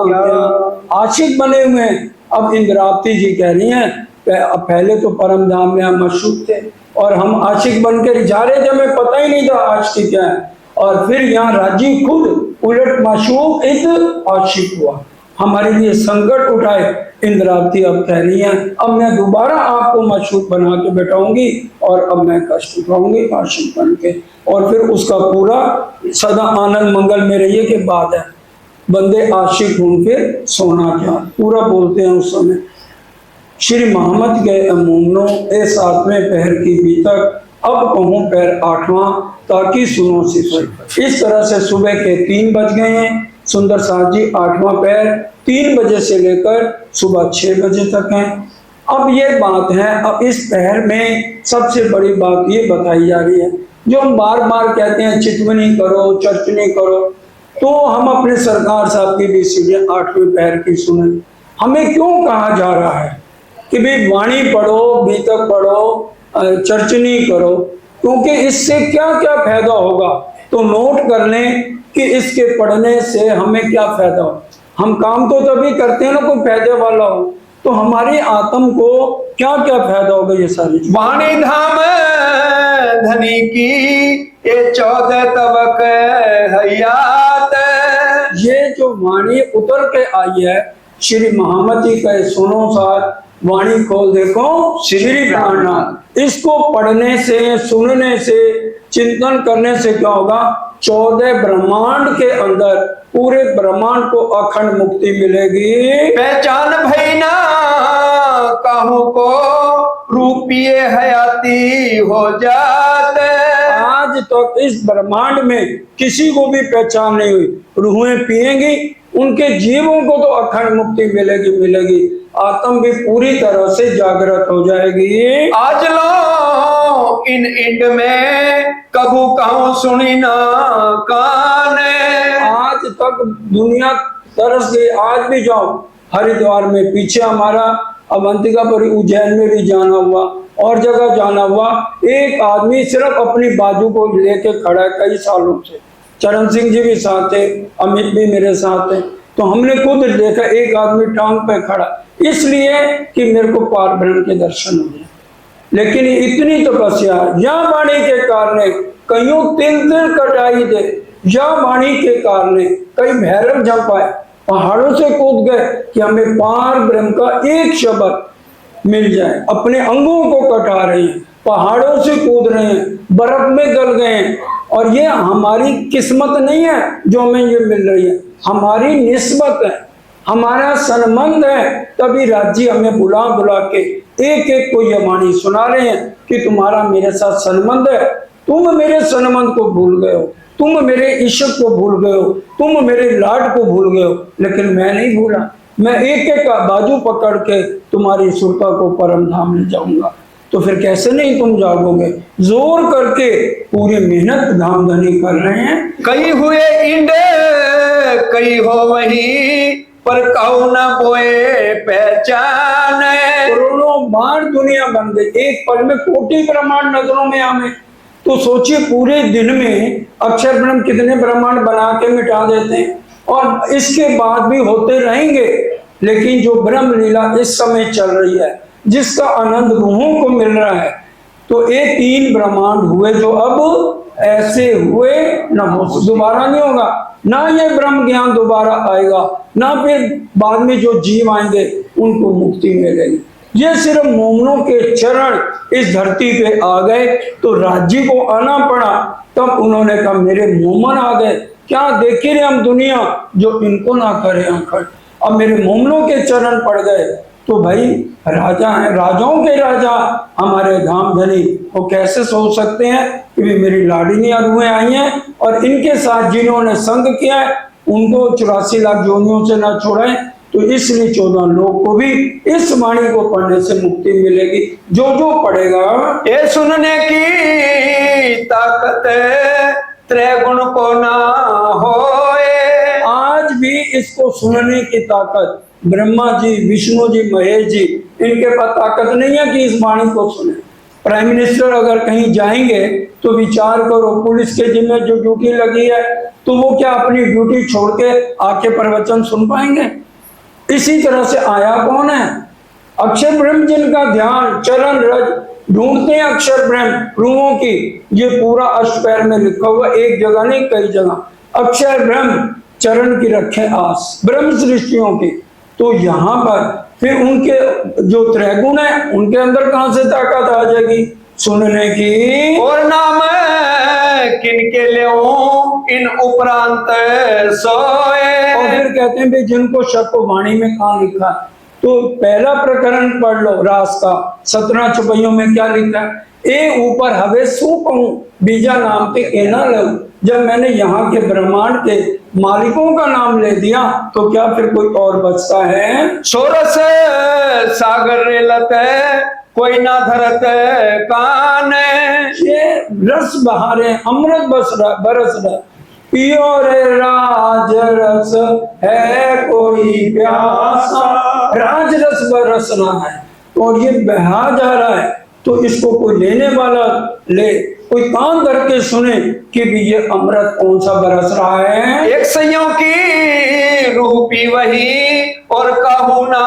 क्या। आशिक बने हुए हैं। अब इंद्रावती जी कह रही हैं पहले तो परम धाम में हम मशहूर थे और हम आशिक बनकर जा रहे थे, हमें पता ही नहीं था आशिक क्या है। और फिर यहाँ राजी खुद उलट माशूक इत आशिक हुआ, हमारे लिए संकट उठाए। इंद्रावती अब कह रही हैं अब मैं दोबारा आपको माशूक बना के बैठाऊंगी और अब मैं कष्ट उठाऊंगी आशिक बन के। और फिर उसका पूरा सदा आनंद मंगल में रहिए के बाद है, बंदे आशिक हूं फिर सोना क्या, पूरा बोलते हैं उस समय। श्री मोहम्मद के मोमनो ए 7वें पहर की बीतक, अब कहूँ पैर 8वां ताकि सुनो सिफर। इस तरह से सुबह के 3 बज गए हैं। सुंदर साथ जी 8वां पैर 3 बजे से लेकर सुबह 6 बजे तक है। अब ये बात है, अब इस पहर में सबसे बड़ी बात ये बताई जा रही है जो हम बार बार कहते हैं चितवनी करो, चर्चनी करो, तो हम अपने सरकार साहब की भी सीढ़ियां 8वें पैर की सुने। हमें क्यों कहा जा रहा है कि भाई वाणी पढ़ो, बीतक पढ़ो, चर्चनी करो, क्योंकि इससे क्या क्या फायदा होगा तो नोट कर लें कि इसके पढ़ने से हमें क्या फायदा हो। हम काम तो तभी करते हैं ना कोई फायदे वाला हो, तो हमारी आत्म को क्या क्या फायदा होगा ये सारी चीज़। वाणी धाम धनी की ये 14 तबक हयात। ये जो वाणी उतर के आई है, श्री महामती का सुनो साथ वाणी खोल देखो श्री प्राणनाथ। इसको पढ़ने से, सुनने से, चिंतन करने से क्या होगा, 14 ब्रह्मांड के अंदर पूरे ब्रह्मांड को अखंड मुक्ति मिलेगी। पहचान भैना कहूँ को रूपिये हयाती हो जाते। आज तक इस ब्रह्मांड में किसी को भी पहचान नहीं हुई। रूहें पिएंगी, उनके जीवों को तो अखंड मुक्ति मिलेगी। आत्म भी पूरी तरह से जागृत हो जाएगी। आज लो इन इंड में कबू कहूँ सुनी ना काने। आज तक दुनिया तरस गई। आज भी जाओ हरिद्वार में, पीछे हमारा अवंतिकापुरी उज्जैन में भी जाना हुआ और जगह जाना हुआ, एक आदमी सिर्फ अपनी बाजू को लेके खड़ा है कई सालों से। चरण सिंह जी भी साथ थे, अमित भी मेरे साथ है, तो हमने खुद देखा एक आदमी टांग पे खड़ा, इसलिए कि मेरे को पार ब्रह्म के दर्शन हो जाए। लेकिन इतनी तपस्या या वाणी के कारण कईयों तिल कटाई दे, या वाणी के कारण कई भैरव जम पाए, पहाड़ों से कूद गए कि हमें पार ब्रह्म का एक शब्द मिल जाए। अपने अंगों को कटा रहे हैं, पहाड़ों से कूद रहे हैं, बर्फ में गल गए हैं, और ये हमारी किस्मत नहीं है जो हमें ये मिल रही है, हमारी निस्बत है, हमारा संबंध है। तभी राज्य हमें बुला बुला के एक एक को ये वाणी सुना रहे हैं कि तुम्हारा मेरे साथ संबंध है, तुम मेरे संबंध को भूल गए हो, तुम मेरे ईश्वर को भूल गए हो, तुम मेरे लाड को भूल गए हो, लेकिन मैं नहीं भूला। मैं एक एक का बाजू पकड़ के तुम्हारी सुरता को परम धाम ले जाऊंगा। तो फिर कैसे नहीं तुम जागोगे? जोर करके पूरी मेहनत धाम धनी कर रहे हैं। कई हुए इंड कई हो वही पर कहू न बोए पहचान। करोड़ों बार दुनिया बन गई, एक पल में कोटि ब्रह्मांड नजरों में आवे। तो सोचिए पूरे दिन में अक्षर ब्रह्म कितने ब्रह्मांड बना के मिटा देते हैं, और इसके बाद भी होते रहेंगे। लेकिन जो ब्रह्म लीला इस समय चल रही है, जिसका आनंद रूहों को मिल रहा है, तो ये 3 ब्रह्मांड हुए जो अब ऐसे हुए न हो, दोबारा नहीं होगा, ना ये ब्रह्म ज्ञान दोबारा आएगा, ना फिर बाद में जो जीव आएंगे उनको मुक्ति मिलेगी। ये सिर्फ मोमनों के चरण इस धरती पे आ गए तो राज्य को आना पड़ा, तब उन्होंने कहा मेरे मोमन आ गए, क्या देखे रहे हम दुनिया जो इनको ना करे आखिर। अब मेरे मोमनों के चरण पड़ गए तो भाई राजा हैं, राजाओं के राजा हमारे धाम धनी, वो कैसे सोच सकते हैं कि मेरी लाडलियां रूहें आई हैं और इनके साथ जिन्होंने संग किया है उनको 84 लाख जोनियों से ना छोड़ाएं। तो इसलिए 14 लोग को भी इस वाणी को पढ़ने से मुक्ति मिलेगी। जो जो पढ़ेगा ये सुनने की ताकत त्रैगुण को ना होए। आज भी इसको सुनने की ताकत ब्रह्मा जी, विष्णु जी, महेश जी, इनके पास ताकत नहीं है कि इस वाणी को सुने। प्राइम मिनिस्टर अगर कहीं जाएंगे तो विचार करो, पुलिस के जिम्मे जो ड्यूटी लगी है तो वो क्या अपनी ड्यूटी छोड़ के आके प्रवचन सुन पाएंगे? इसी तरह से आया कौन है? अक्षर ब्रह्म, जिनका ध्यान चरण रज ढूंढते हैं अक्षर ब्रह्म रूहों की। ये पूरा अष्टपैर में लिखा हुआ, एक जगह नहीं कई जगह। अक्षर ब्रह्म चरण की रखे आस, ब्रह्म सृष्टियों की। तो यहाँ पर फिर उनके जो त्रैगुण है उनके अंदर कहां से ताकत आ जाएगी सुनने की? और नाम किनके ले इन उपरांत सोए। और फिर कहते हैं भाई जिनको शक वाणी में कहाँ लिखा है, तो पहला प्रकरण पढ़ लो रास का, 17 चौपाइयों में क्या लिखा है? ए ऊपर हवे सू कहूं बीजा नाम के कहना लग। जब मैंने यहाँ के ब्रह्मांड के मालिकों का नाम ले दिया तो क्या फिर कोई और बचता है? सोरस सागर रेलत कोई ना धरत कान। ये रस बहारे अमृत बरस रहा, पियो रे राज रस है कोई प्यासा। राज रस बरसना है और ये बहा जा रहा है, तो इसको कोई लेने वाला ले, कोई कान करके सुने कि भी ये अमृत कौन सा बरस रहा है। एक सैयों की रूह पी वही और कहूँ ना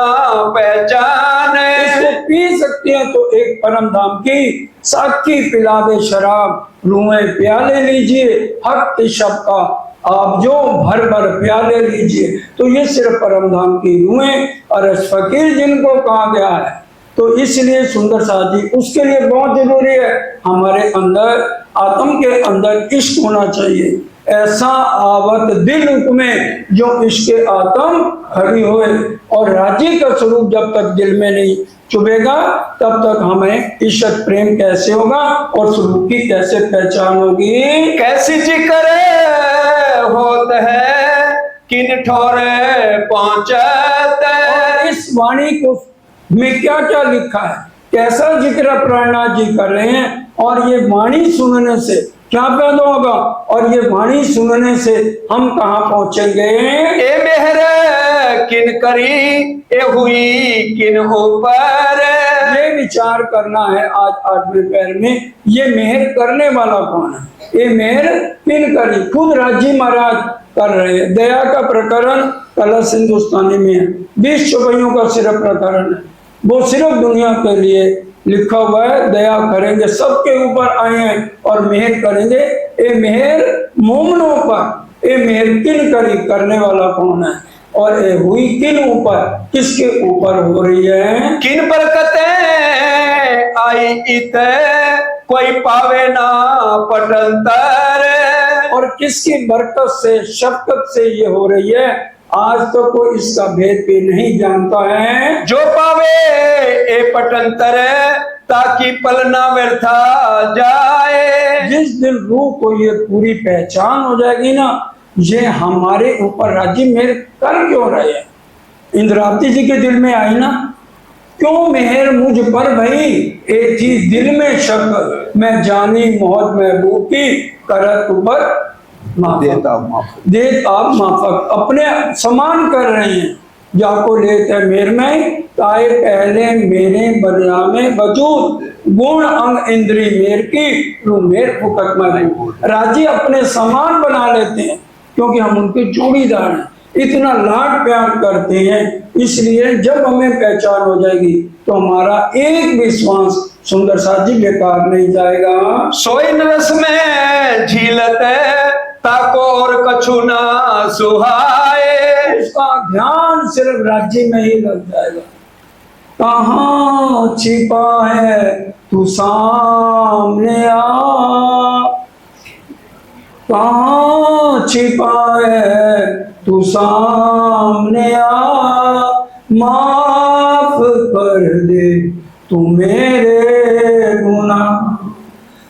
पहचान। इसको पी सकते हैं तो एक परम धाम की साक्षी पिला दे शराब, रूहें प्याले लीजिए हक के शब का आप जो भर भर प्याले लीजिए। तो ये सिर्फ परम धाम की रूहें और फकीर जिनको कहा गया है। तो इसलिए सुंदर साथ जी उसके लिए बहुत जरूरी है हमारे अंदर आत्म के अंदर इश्क होना चाहिए। ऐसा आवत दिल में जो इसके आत्म हरी होए, और राज्य का स्वरूप जब तक दिल में नहीं चुभेगा तब तक हमें ईश्वर प्रेम कैसे होगा और स्वरूप की कैसे पहचान होगी। कैसी जिक्र होत है किन ठोरे पहुंचत। और इस वाणी को में क्या क्या लिखा है, कैसा जिक्र प्रहलाद जी कर रहे हैं, और ये वाणी सुनने से क्या पैदा होगा, और ये वाणी सुनने से हम कहाँ पहुंचेंगे। ए मेहर किन करी ए हुई किन ऊपर। ये विचार करना है आज 8वें पैर में, ये मेहर करने वाला कौन है। ये मेहर किन करी, खुद राजी महाराज कर रहे हैं। दया का प्रकरण कलश हिंदुस्तानी में है, 20 चौपाइयों का सिर्फ प्रकरण है, वो सिर्फ दुनिया के लिए लिखा हुआ है। दया करेंगे सबके ऊपर आए हैं और मेहर करेंगे। ये मेहर मोमनों पर, ये मेहर किन करी करने वाला कौन है, और ये हुई किन ऊपर, किसके ऊपर हो रही है। किन बरकतें आई इत कोई पावे ना पटंतर। और किसकी बरकत से शफकत से ये हो रही है, आज तो कोई इसका भेद भी नहीं जानता है। जो पावे ए पटंतर ताकि पल ना व्यर्था जाए। जिस दिन रूह को ये पूरी पहचान हो जाएगी ना, ये हमारे ऊपर राजी मेहर कर क्यों रहे हैं। इंद्रावती जी के दिल में आई ना, क्यों मेहर मुझ पर भई एक चीज दिल में शक, मैं जानी मोहब्बत महबूब की करत ऊपर देता आप माफक। अपने समान कर रहे हैं, जाको लेते मेर में ताए पहले मेरे बलिया में वजूद, गुण अंग इंद्री मेर की रू मेर फुकट में नहीं। राजी अपने समान बना लेते हैं क्योंकि हम उनके जोड़ीदार हैं, इतना लाड प्यार करते हैं। इसलिए जब हमें पहचान हो जाएगी तो हमारा एक विश्वास सुंदर साथ जी बेकार नहीं जाएगा। सोई रस में झीलत ताको और कछु ना सुहाए। उसका ध्यान सिर्फ राज्य में ही लग जाएगा। कहाँ छिपा है तू सामने आ, कहाँ छिपा है तू सामने आ, माफ कर दे तू मेरे गुनाह,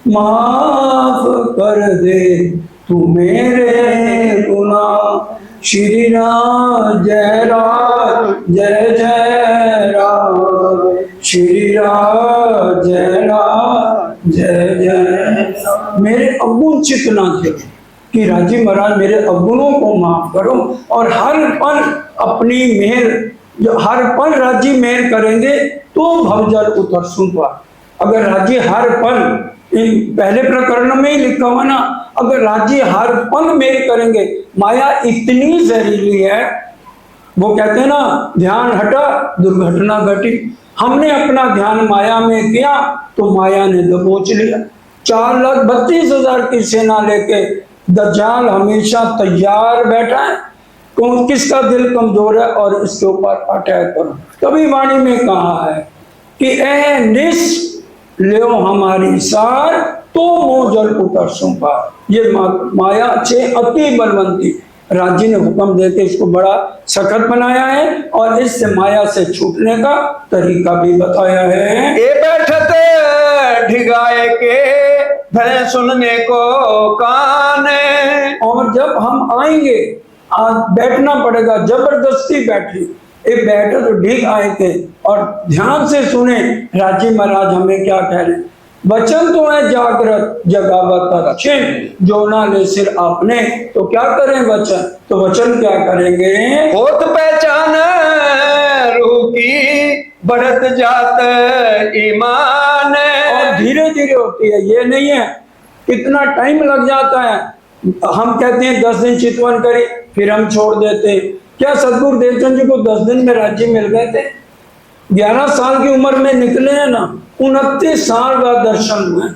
माफ कर दे तू मेरे गुनाह। श्री राम जय राम जय जय राम, श्री राम जय राम जय जय राम। मेरे अवगुण चितना थे कि राजी महाराज मेरे अवगुणों को माफ करो, और हर पल अपनी मेहर, जो हर पल राजी मेहर करेंगे तो भवजल उतर सुनवा। अगर राजी हर पल, इन पहले प्रकरण में ही लिखा हुआ ना, अगर राजी हर पल मेहर करेंगे, माया इतनी जहरीली है, वो कहते हैं ना ध्यान हटा दुर्घटना घटी। हमने अपना ध्यान माया में किया तो माया ने दबोच लिया। 4,32,000 की सेना लेके दज्जाल हमेशा तैयार बैठा है, कौन किसका दिल कमजोर है और इसके ऊपर अटैक करो। कभी वाणी में कहा है कि ए निस ले हमारी सार तो मोजल उतर सुपा। ये माया छे अति बलवंती, राजी ने हुक्म देके इसको बड़ा सखत बनाया है और इससे माया से छूटने का तरीका भी बताया है। ए बैठत ढिगाए के भले सुनने को कान। और जब हम आएंगे, आज बैठना पड़ेगा, जबरदस्ती बैठी, ये बैठे तो ढीक आए थे और ध्यान से सुने राजी महाराज हमें क्या कह रहे हैं। वचन तो है जागृत जगावत अच्छे जो ना ले सिर आपने। तो क्या करें वचन, तो वचन क्या करेंगे, होत पहचान रूह की बढ़त जात ईमान। और धीरे धीरे होती है, ये नहीं है कितना टाइम लग जाता है। हम कहते हैं 10 दिन चितवन करी, फिर हम छोड़ देते। क्या सदगुरु देवचंद जी को 10 दिन में राज्य मिल गए थे? 11 साल की उम्र में निकले हैं ना, 29 साल बाद दर्शन हुए।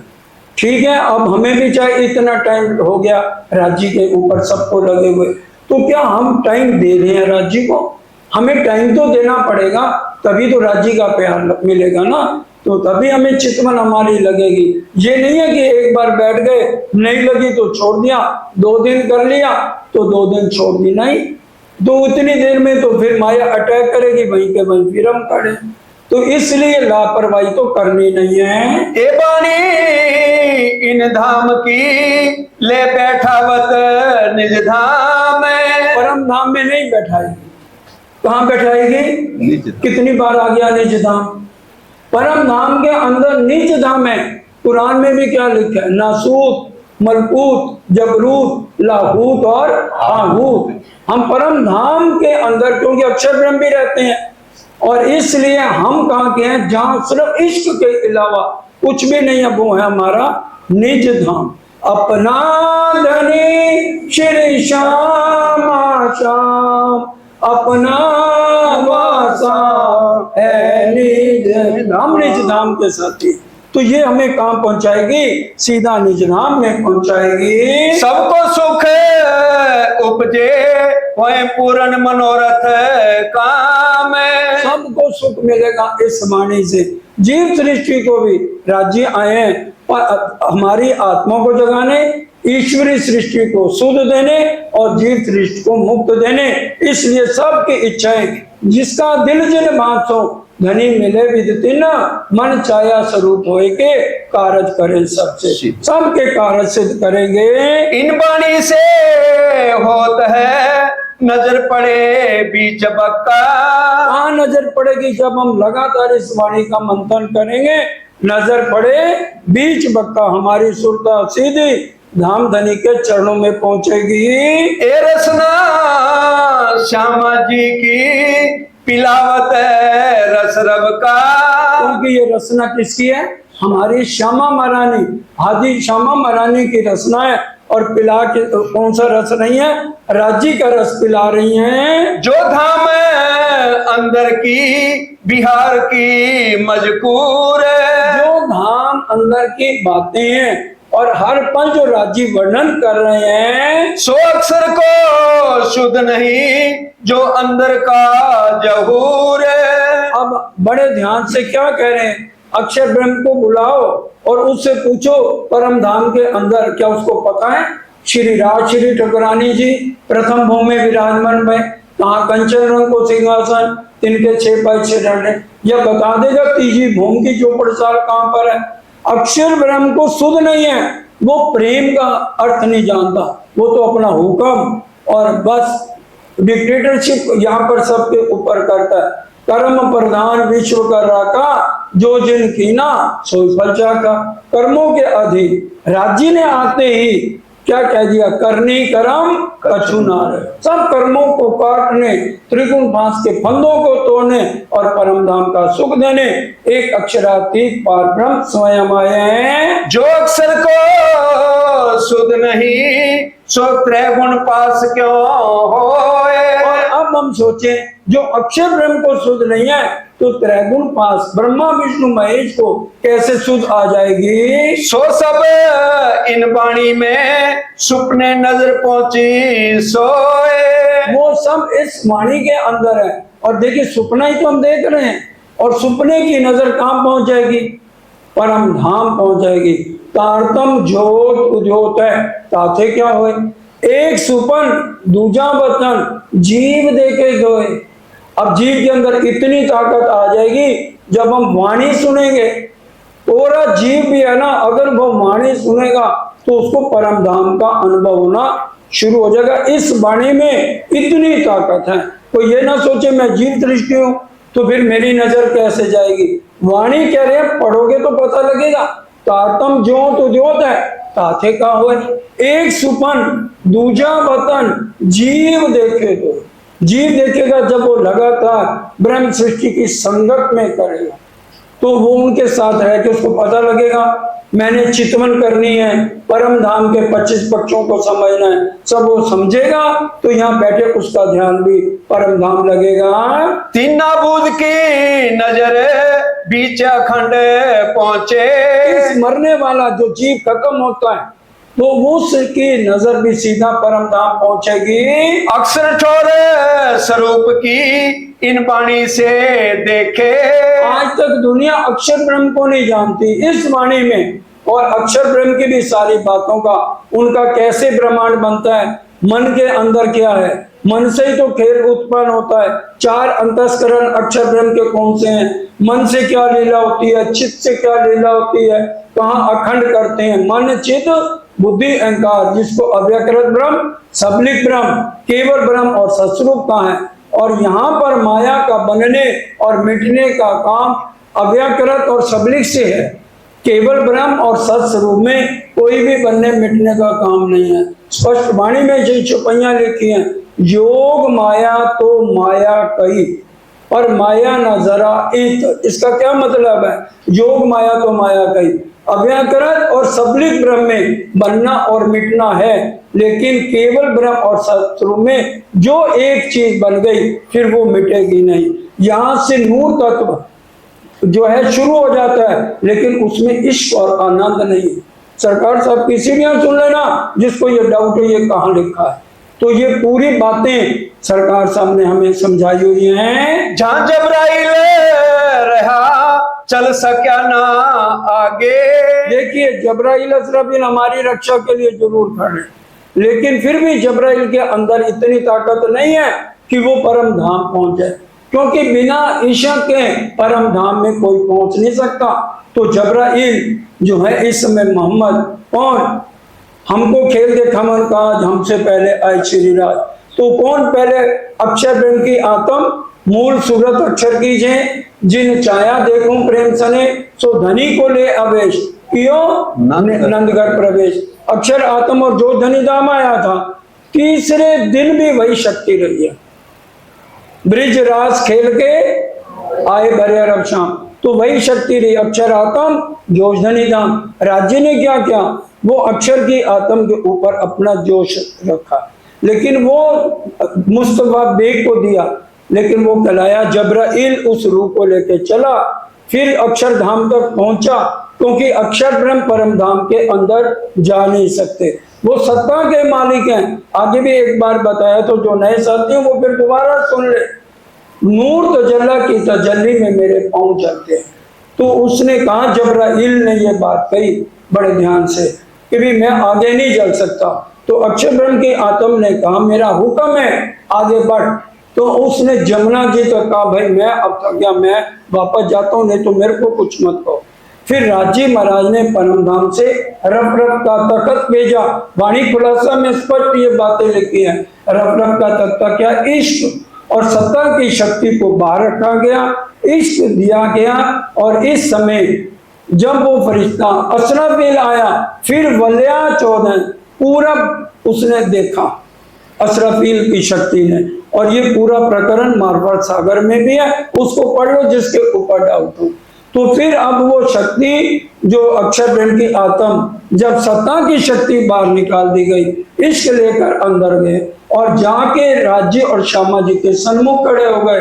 ठीक है, अब हमें भी चाहे इतना टाइम हो गया राज्य के ऊपर सबको लगे हुए, तो क्या हम टाइम दे रहे हैं राज्य को? हमें टाइम तो देना पड़ेगा, तभी तो राज्य का प्यार मिलेगा ना, तो तभी हमें चितवन हमारी लगेगी। ये नहीं है कि एक बार बैठ गए, नहीं लगी तो छोड़ दिया, 2 दिन कर लिया तो 2 दिन छोड़ दी, नहीं तो उतनी देर में तो फिर माया अटैक करेगी, वहीं के वहीं फिर हम खड़े। तो इसलिए लापरवाही तो करनी नहीं है। ए बानी इन धाम की ले बैठावत निज धाम। परम धाम में नहीं बैठाएगी, कहाँ बैठाएगी? कितनी बार आ गया निज धाम? परम धाम के अंदर नीच धाम है। कुरान में भी क्या लिखा है, नासूत, मलकूत, जबरूत, लाहूत और हाहूत। हम परम धाम के अंदर, क्योंकि अक्षर ब्रह्म भी रहते हैं, और इसलिए हम कहाँ के हैं, जहां सिर्फ इश्क के अलावा कुछ भी नहीं है, वो है हमारा निज धाम। अपना धनी श्री श्याम श्याम, अपना वासा है निज धाम। निज धाम के साथी, तो ये हमें कहाँ पहुंचाएगी? सीधा निज धाम में पहुंचाएगी। सबको सुख उपजे वह पूर्ण मनोरथ काम। सबको सुख मिलेगा इस वाणी से। जीव सृष्टि को भी राज्य आए हैं हमारी आत्मा को जगाने, ईश्वरी सृष्टि को शुद्ध देने और जीव सृष्टि को मुक्त देने। इसलिए सबकी इच्छाएं, जिसका दिल जिन बात हो धनी मिले विदिति न, मन छाया स्वरूप होए के कारज करें सबसे, सबके कारज सिद्ध करेंगे। इन बाणी से होत है नजर पड़े बीच बक्का। कहाँ नजर पड़ेगी? जब हम लगातार इस वाणी का मंथन करेंगे, नजर पड़े बीच बक्का, हमारी सुरता सीधी धाम धनी के चरणों में पहुंचेगी। ए रसना श्यामा जी की पिलावत है रस रब का। क्योंकि ये रसना किसकी है? हमारी श्यामा महारानी, आदि श्यामा महारानी की रसना है। और पिला के कौन सा रस नहीं है? राज्य का रस पिला रही हैं। जो धाम अंदर की बिहार की मजकूर है, जो धाम अंदर की बातें हैं और हर पल जो राज्य वर्णन कर रहे हैं, सो अक्षर को शुद्ध नहीं जो अंदर का जहूर है। अब बड़े ध्यान से क्या कह रहे हैं, अक्षर ब्रह्म को बुलाओ और उससे पूछो परम धाम के अंदर क्या उसको पता है? श्री राज श्री ठाकुरानी जी प्रथम भूमि में विराजमान में, कहाँ कंचन रंग को सिंहासन, तिनके 6 बाई 6 डंडे, यह बता देगा तीजी भूमि की चौपड़साल कहाँ पर है। अक्षर ब्रह्म को शुद्ध नहीं है, वो प्रेम का अर्थ नहीं जानता, वो तो अपना हुक्म और बस डिक्टेटरशिप यहाँ पर सबके ऊपर करता है। कर्म प्रधान विश्व कर राका, जो जिन कीना सोई फल चाका। कर्मों के अधीन राज्य ने आते ही क्या कह दिया, करनी कर्म कछु नार। सब कर्मों को काटने, त्रिगुण पास के फंदों को तोड़ने और परम धाम का सुख देने एक अक्षरातीत पार ब्रह्म स्वयं आए हैं। जो अक्षर को शुद्ध नहीं सो त्रैगुण पास क्यों होए। और अब हम सोचें, जो अक्षर ब्रह्म को शुद्ध नहीं है तो त्रैगुण पास ब्रह्मा विष्णु महेश को कैसे शुद्ध आ जाएगी? सो सब इन वाणी में सुपने नजर पहुंची सोए। वो सब इस वाणी के अंदर है। और देखिए सुपना ही तो हम देख रहे हैं, और सुपने की नजर कहाँ पहुंच जाएगी? परम धाम पहुंच जाएगी। तारतम जोत उद्योत है, ताथे क्या होए? एक सुपन दूजा वतन जीव देखे दोए। अब जीव के अंदर इतनी ताकत आ जाएगी जब हम वाणी सुनेंगे, पूरा जीव भी है ना, अगर वो वाणी सुनेगा तो उसको परम धाम का अनुभव होना शुरू हो जाएगा। इस वाणी में इतनी ताकत है। कोई ये ना सोचे मैं जीव दृष्टि हूं तो फिर मेरी नजर कैसे जाएगी। वाणी कह रहे हैं, पढ़ोगे तो पता लगेगा, तातम ज्यो तो ज्योत है, ताथे का हो। एक सुपन दूजा वतन, जीव देखे तो जीव देखेगा जब वो लगातार ब्रह्म सृष्टि की संगत में करेगा, तो वो उनके साथ रह के उसको पता लगेगा मैंने चितवन करनी है, परम धाम के 25 पक्षों को समझना है, सब वो समझेगा तो यहाँ बैठे उसका ध्यान भी परम धाम लगेगा। तीना बूद की नजर बीच अखंड पहुंचे। इस मरने वाला जो जीव खत्म होता है तो उसकी नजर भी सीधा परम धाम पहुंचेगी। अक्षर छोर स्वरूप की इन वाणी से देखे। आज तक दुनिया अक्षर ब्रह्म को नहीं जानती, इस वाणी में और अक्षर ब्रह्म की भी सारी बातों का उनका कैसे ब्रह्मांड बनता है, मन के अंदर क्या है, मन से ही तो खेल उत्पन्न होता है। 4 अंतस्करण अक्षर ब्रह्म के कौन से हैं, मन से क्या लीला होती है, चित्त से क्या लीला होती है, कहाँ अखंड करते हैं, मन चित्त बुद्धि अहंकार, जिसको अव्यकृत ब्रह्म, सबलिक ब्रह्म, केवल ब्रह्म और सत्स्वरूप कहाँ है। और यहाँ पर माया का बनने और मिटने का काम अव्यकृत और सबलिक से है, केवल ब्रह्म और सत्स्वरूप में कोई भी बनने मिटने का काम नहीं है। स्पष्ट वाणी में जो चौपाइयां लिखी हैं, योग माया तो माया कही और माया न जरा इत, इसका क्या मतलब है, योग माया तो माया कही, अव्यकृत और सबलिक ब्रह्म में बनना और मिटना है, लेकिन केवल ब्रह्म और सत्स्वरूप में जो एक चीज बन गई फिर वो मिटेगी नहीं। यहाँ से नूर तत्व जो है शुरू हो जाता है, लेकिन उसमें इश्क और आनंद नहीं। सरकार साहब की सीढ़ियां सुन लेना, जिसको ये डाउट है ये कहाँ लिखा है, तो ये पूरी बातें सरकार साहब ने हमें समझाई हुई हैं। जहां जबराइल रहा चल सका ना आगे। देखिए जबराइल असराफील हमारी रक्षा के लिए जरूर खड़े, लेकिन फिर भी जबराइल के अंदर इतनी ताकत नहीं है कि वो परम धाम पहुंचे, क्योंकि बिना ईशा के परम धाम में कोई पहुंच नहीं सकता। तो जबराइल जो है इस समय मोहम्मद कौन, हमको खेल देखा मन का हमसे पहले आए श्री राज, तो कौन पहले अक्षर ब्रह्म की आत्म मूल सूरत अक्षर कीजिए, जिन छाया देखूं प्रेम सने, सो धनी को ले आवेश, क्यों नंदगढ़ प्रवेश। अक्षर आत्म और जो धनी धाम आया था, तीसरे दिन भी वही शक्ति रही है। ब्रिज रास खेल के आए भरे अरब शाम, तो वही शक्ति रही, अक्षर आत्म जोश धनी धाम। राज्य ने क्या किया, वो अक्षर की आत्म के ऊपर अपना जोश रखा, लेकिन वो मुस्तफा बेग को दिया, लेकिन वो कहलाया जबराइल, उस रूह को लेके चला, फिर अक्षर धाम तक पहुंचा, क्योंकि अक्षर ब्रह्म परम धाम के अंदर जा नहीं सकते, वो सत्ता के मालिक हैं। आगे भी एक बार बताया, तो जो नए साथी हैं वो फिर दोबारा सुन ले। नूर तजल्ला की तजल्ली में मेरे पाँव चलते हैं, तो उसने कहा, जबराइल ने ये बात कही बड़े ध्यान से कि भी मैं आगे नहीं चल सकता, तो अक्षर ब्रह्म की आत्म ने कहा मेरा हुक्म है आगे बढ़, तो उसने जमुना जी तक कहा भाई मैं अब तक गया, मैं वापस जाता हूँ, नहीं तो मेरे को कुछ मत कहो। फिर राजी महाराज ने परम धाम से रफ रफ का तख्त भेजा, वाणी खुलासा में स्पष्ट ये बातें लिखी हैं। रफ रफ का तख्त क्या, इश्क और सत्ता की शक्ति को बाहर रखा गया, इश्क दिया गया, और इस समय जब वो फरिश्ता असराफील आया, फिर वल्या 14 पूरब उसने देखा असराफील की शक्ति ने, और ये पूरा प्रकरण मार्फत सागर में भी है, उसको पढ़ लो जिसके ऊपर डाउट हो। तो फिर अब वो शक्ति जो अक्षर ब्रह्म की आत्म, जब सत्ता की शक्ति बाहर निकाल दी गई, इश्क लेकर अंदर गए और जाके राज्य और श्यामा जी के सन्मुख खड़े हो गए,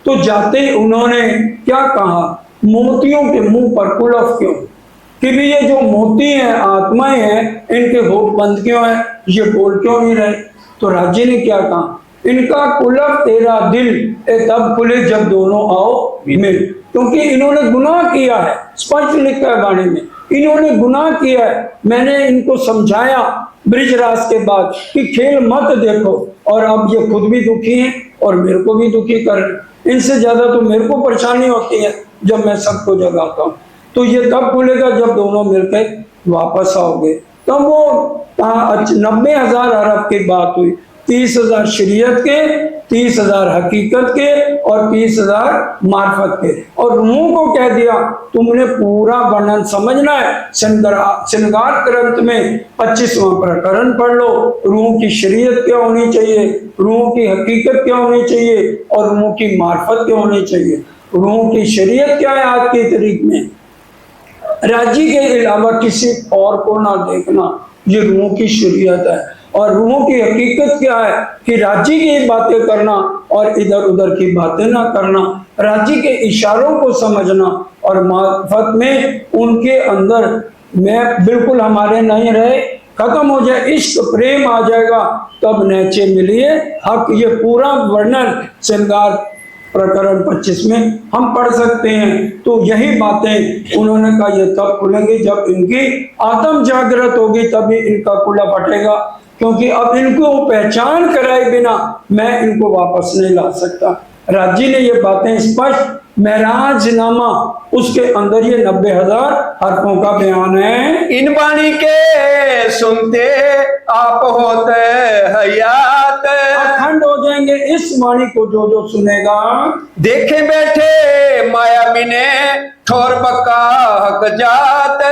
तो जाते ही उन्होंने क्या कहा, मोतियों के मुंह पर कुलफ क्यों, कि भी ये जो मोती हैं आत्माएं हैं, इनके होठ बंद क्यों है, ये बोल क्यों नहीं रहे। तो राज्य ने क्या कहा, इनका कुलफ तेरा दिल तब खुले जब दोनों आओ मिल, क्योंकि इन्होंने गुनाह किया है, स्पष्ट लिखा है वाणी में, इन्होंने गुनाह किया है। मैंने इनको समझाया ब्रिजराज के बाद कि खेल मत देखो, और अब ये खुद भी दुखी हैं और मेरे को भी दुखी कर रहे हैं। इनसे ज्यादा तो मेरे को परेशानी होती है जब मैं सबको जगाता हूँ। तो ये तब खुलेगा जब दोनों मिलकर वापस आओगे। तब वो 90,000 अरब की बात हुई, 30,000 शरीयत के, 30,000 हकीकत के और 30,000 मार्फत के। और रूह को कह दिया तुमने पूरा वर्णन समझना है, श्रृंगार ग्रंथ में 25वां प्रकरण पढ़ लो। रूह की शरीयत क्या होनी चाहिए, रूह की हकीकत क्या होनी चाहिए और रूह की मार्फत क्या होनी चाहिए। रूह की शरीयत क्या है आज की तारीख में, राजी के अलावा किसी और को ना देखना, ये रूह की शरीयत है। और रूह की हकीकत क्या है कि राजी की बातें करना और इधर उधर की बातें ना करना, राजी के इशारों को समझना। और मार्फत में उनके अंदर मैं बिल्कुल हमारे नहीं रहे, खत्म हो जाए, इश्क प्रेम आ जाएगा, तब नैचे मिलिए हक। ये पूरा वर्णन श्रृंगार प्रकरण 25 में हम पढ़ सकते हैं। तो यही बातें उन्होंने कहा ये तब खुलेंगे जब इनकी आत्म जागृत होगी, तभी इनका कुला फटेगा। क्योंकि अब इनको पहचान कराए बिना मैं इनको वापस नहीं ला सकता। राजी ने ये बातें स्पष्ट महराजनामा उसके अंदर ये 90,000 हरफों का बयान है। इन वाणी के सुनते आप होते हयात, अखंड हो जाएंगे इस वाणी को जो जो सुनेगा। देखे बैठे माया बिने ठोर पक्का हक जात,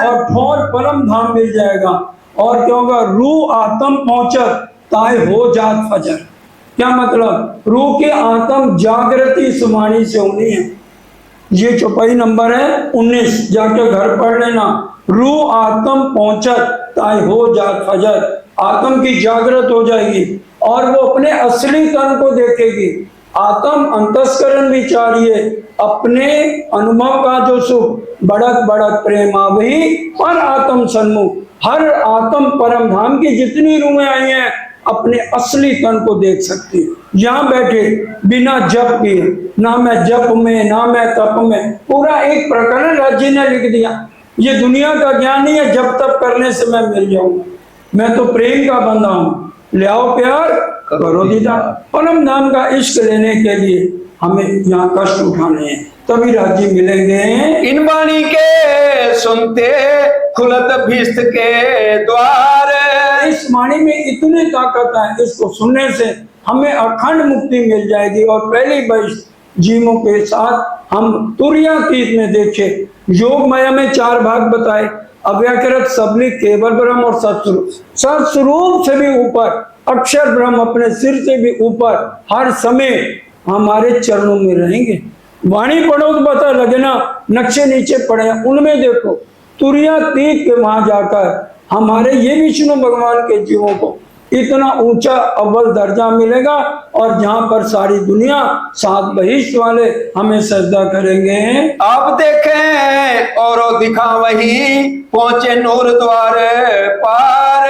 और ठोर परम धाम मिल जाएगा। और क्या होगा, रूह आत्म पहुंचत ताए हो जात फजर। क्या मतलब, रूह की आत्म जागृति इस वाणी से होनी है। ये चौपाई नंबर है 19, जाके घर पढ़ लेना। रूह आत्म पहुंचत ताए हो जात फजर, आत्म की जागृत हो जाएगी और वो अपने असली तन को देखेगी। आत्म अंतस्करण विचारिए, अपने अनुभव का जो सुख बढ़त बढ़त प्रेम वही पर आत्म सन्मुख। हर आत्म परम धाम की जितनी रूहें आई हैं अपने असली तन को देख सकती है। यहाँ बैठे बिना जप किए, ना मैं जप में ना मैं तप में, पूरा एक प्रकरण राज्य ने लिख दिया। ये दुनिया का ज्ञान नहीं है जब तप करने से मैं मिल जाऊंगा, मैं तो प्रेम का बंदा हूँ। ले आओ प्यार करो दीदार। परम धाम का इश्क लेने के लिए हमें यहाँ कष्ट उठाने हैं, तभी राज्य मिलेंगे। इन वाणी के सुनते खुलत भीस्त के द्वार, इस वाणी में इतनी ताकत है, इसको सुनने से हमें अखंड मुक्ति मिल जाएगी। और पहली बहिष्ठ जीवों के साथ हम तुर्यातीत में देखे, योग माया में 4 भाग बताए, अव्याकृत, सबलिक, केवल ब्रह्म और सत्स्वरूप। सत्स्वरूप से भी ऊपर अक्षर ब्रह्म अपने सिर से भी ऊपर हर समय हमारे चरणों में रहेंगे। वाणी पढ़ो तो पता लगे ना, नक्शे नीचे पड़े हैं उनमें देखो, तुर्यातीत के वहां जाकर हमारे ये विष्णु भगवान के जीवों को इतना ऊंचा अव्वल दर्जा मिलेगा। और जहां पर सारी दुनिया 7 बहिष्ठ वाले हमें सजदा करेंगे। आप देखें और दिखा वही पहुंचे नूर द्वार पार,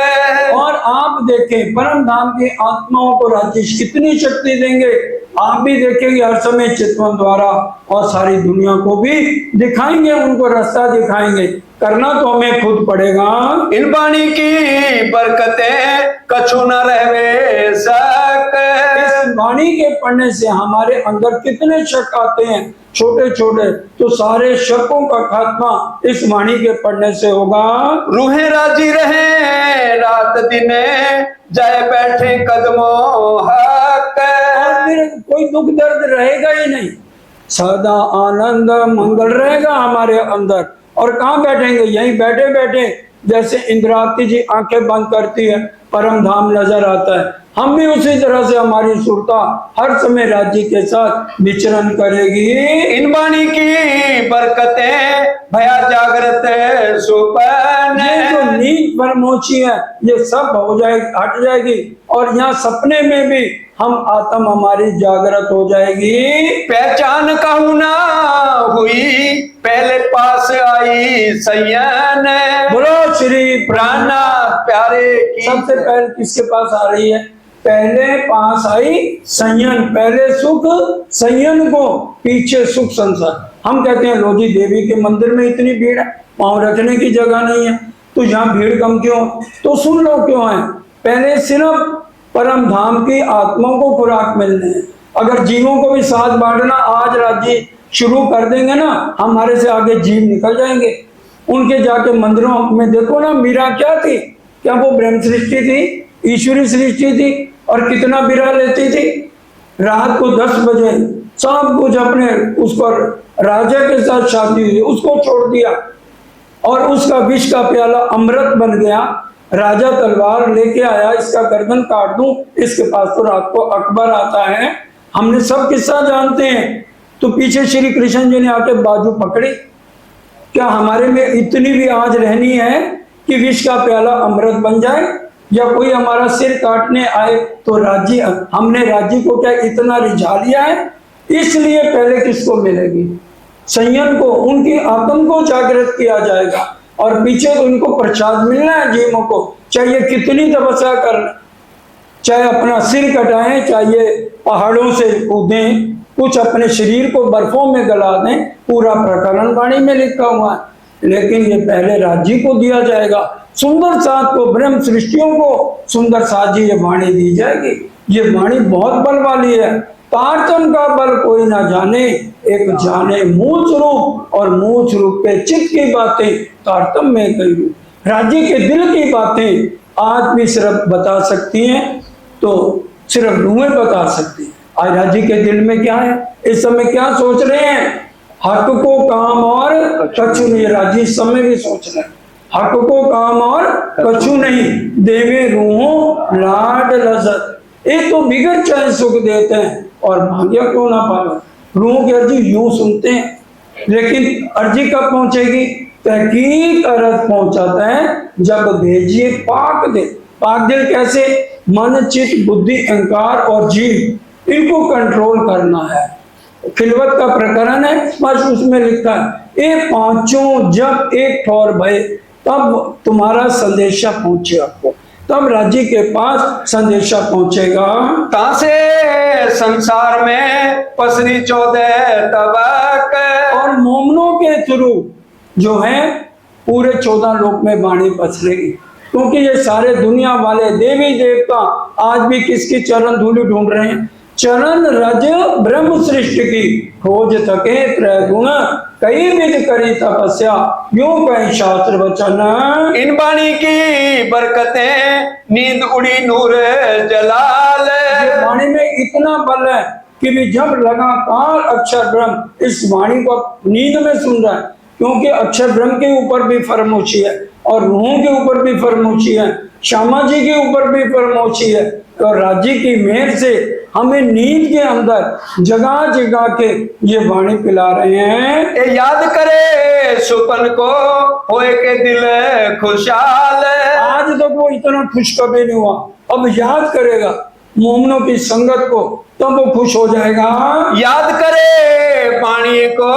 और आप देखें परम धाम की आत्माओं को राजेश कितनी शक्ति देंगे। आप भी देखेंगे हर समय चितवन द्वारा, और सारी दुनिया को भी दिखाएंगे, उनको रास्ता दिखाएंगे। करना तो हमें खुद पड़ेगा। इन वाणी की बरकतें कछु न रहवे सक, इस वाणी के पढ़ने से हमारे अंदर कितने शक आते हैं छोटे छोटे, तो सारे शकों का खात्मा इस वाणी के पढ़ने से होगा। रूहें राजी रहे रात दिन जाए बैठे कदमों हक, और फिर कोई दुख दर्द रहेगा ही नहीं, सदा आनंद मंगल रहेगा हमारे अंदर। और कहाँ बैठेंगे, यहीं बैठे बैठे जैसे इंद्रावती जी आंखें बंद करती है परम धाम नजर आता है, हम भी उसी तरह से हमारी सुरता हर समय राज्य के साथ विचरण करेगी। इन वाणी की बरकतें भया जागृत सुपन, ये जो नींद परमोची है ये सब हो जाएगी, हट जाएगी। और यहाँ सपने में भी हम आत्म हमारी जागृत हो जाएगी। पहचान कहूँ ना हुई पहले पास आई सयन, बोलो श्री प्राणा प्यारे की। सबसे पहले किसके पास आ रही है, पहले पास आई संयन, पहले सुख संयन को, पीछे सुख संसार। हम कहते हैं लो जी देवी के मंदिर में इतनी भीड़ है, पाँव रखने की जगह नहीं है, तो यहाँ भीड़ कम क्यों, तो सुन लो क्यों है। पहले सिर्फ परम धाम की आत्माओं को खुराक मिलने है। अगर जीवों को भी साथ बांटना आज राज्य शुरू कर देंगे ना, हमारे से आगे जीव निकल जाएंगे। उनके जाके मंदिरों में देखो ना, मीरा क्या थी, क्या वो ब्रह्म सृष्टि थी, ईश्वरी सृष्टि थी और कितना बिरा लेती थी। रात को 10 बजे सब कुछ अपने उस पर राजा के साथ शादी हुई, उसको छोड़ दिया और उसका विष का प्याला अमृत बन गया। राजा तलवार लेके आया, इसका गर्दन काट दूं, इसके पास तो रात को अकबर आता है, हमने सब किस्सा जानते हैं। तो पीछे श्री कृष्ण जी ने आके बाजू पकड़ी। क्या हमारे में इतनी भी आज रहनी है कि विष का प्याला अमृत बन जाए, या कोई हमारा सिर काटने आए तो राज्य, हमने राज्य को क्या इतना रिझा लिया है? इसलिए पहले किसको मिलेगी? संयम को, उनकी आत्म को जागृत किया जाएगा और पीछे तो उनको प्रसाद मिलना है जीवों को, चाहे कितनी तपस्या कर, चाहे अपना सिर कटाएं, चाहे पहाड़ों से कूदें, कुछ अपने शरीर को बर्फों में गला दें, पूरा प्रकरण वाणी में लिखा हुआ है। लेकिन ये पहले राज्य को दिया जाएगा, सुंदर साथ को, ब्रह्म सृष्टियों को सुंदर साथ जी ये वाणी दी जाएगी। ये वाणी बहुत बल वाली है। तारतम का बल कोई ना जाने, एक जाने मूल स्वरूप, और मूल स्वरूप के चित्त की बातें तारतम में कही रूप। राज्य के दिल की बातें आज भी सिर्फ बता सकती हैं तो सिर्फ रूहें बता सकती हैं। आज राज्य के दिल में क्या है, इस समय क्या सोच रहे हैं? हक को काम और कछु नहीं। राज्य इस समय भी सोच रहे हैं हक को काम और कछु नहीं, देवे रूहों लाड लजत। एक तो बिगड़ चाहे सुख देते हैं और भाग्य क्यों ना पावे। रूहों की अर्जी यूं सुनते हैं, लेकिन अर्जी कब पहुंचेगी? तहकीक अर्ज पहुंचाता है जब भेजिए पाक दिल। पाक दिल कैसे? मन, चित्त, बुद्धि, अहंकार और जीव, इनको कंट्रोल करना है। खिलवत का प्रकरण है, बस उसमें लिखा है ये पांचों जब एक ठौर भय तब तुम्हारा संदेशा पहुंचे आपको, तब राज्य के पास संदेशा पहुंचेगा। तासे संसार में पसरी 14 तबक, और मोमनों के थ्रू जो है पूरे 14 लोक में वाणी पसरेगी, क्योंकि ये सारे दुनिया वाले देवी देवता आज भी किसकी चरण धूलि ढूंढ रहे हैं? चरण रज ब्रह्म सृष्टि की खोज थके त्रैगुण, कई विध करी तपस्या यूं कहीं शास्त्र वचन। इन वाणी की बरकतें नींद उड़ी नूर जलाल। ये वाणी में इतना बल है कि भी जब लगातार अक्षर ब्रह्म इस वाणी को नींद में सुन रहा है, क्योंकि अक्षर ब्रह्म के ऊपर भी फरमोशी है और रूहों के ऊपर भी फरमोशी है, श्यामा जी के ऊपर भी फरमोशी है। तो राज्य की मेहर से हमें नींद के अंदर जगा जगा के ये वाणी पिला रहे हैं। ए याद करे सुपन को होए के दिल खुशहाल। आज तक वो इतना खुश कभी नहीं हुआ, अब याद करेगा मोमनों की संगत को, तब वो खुश हो जाएगा। याद करे पानी को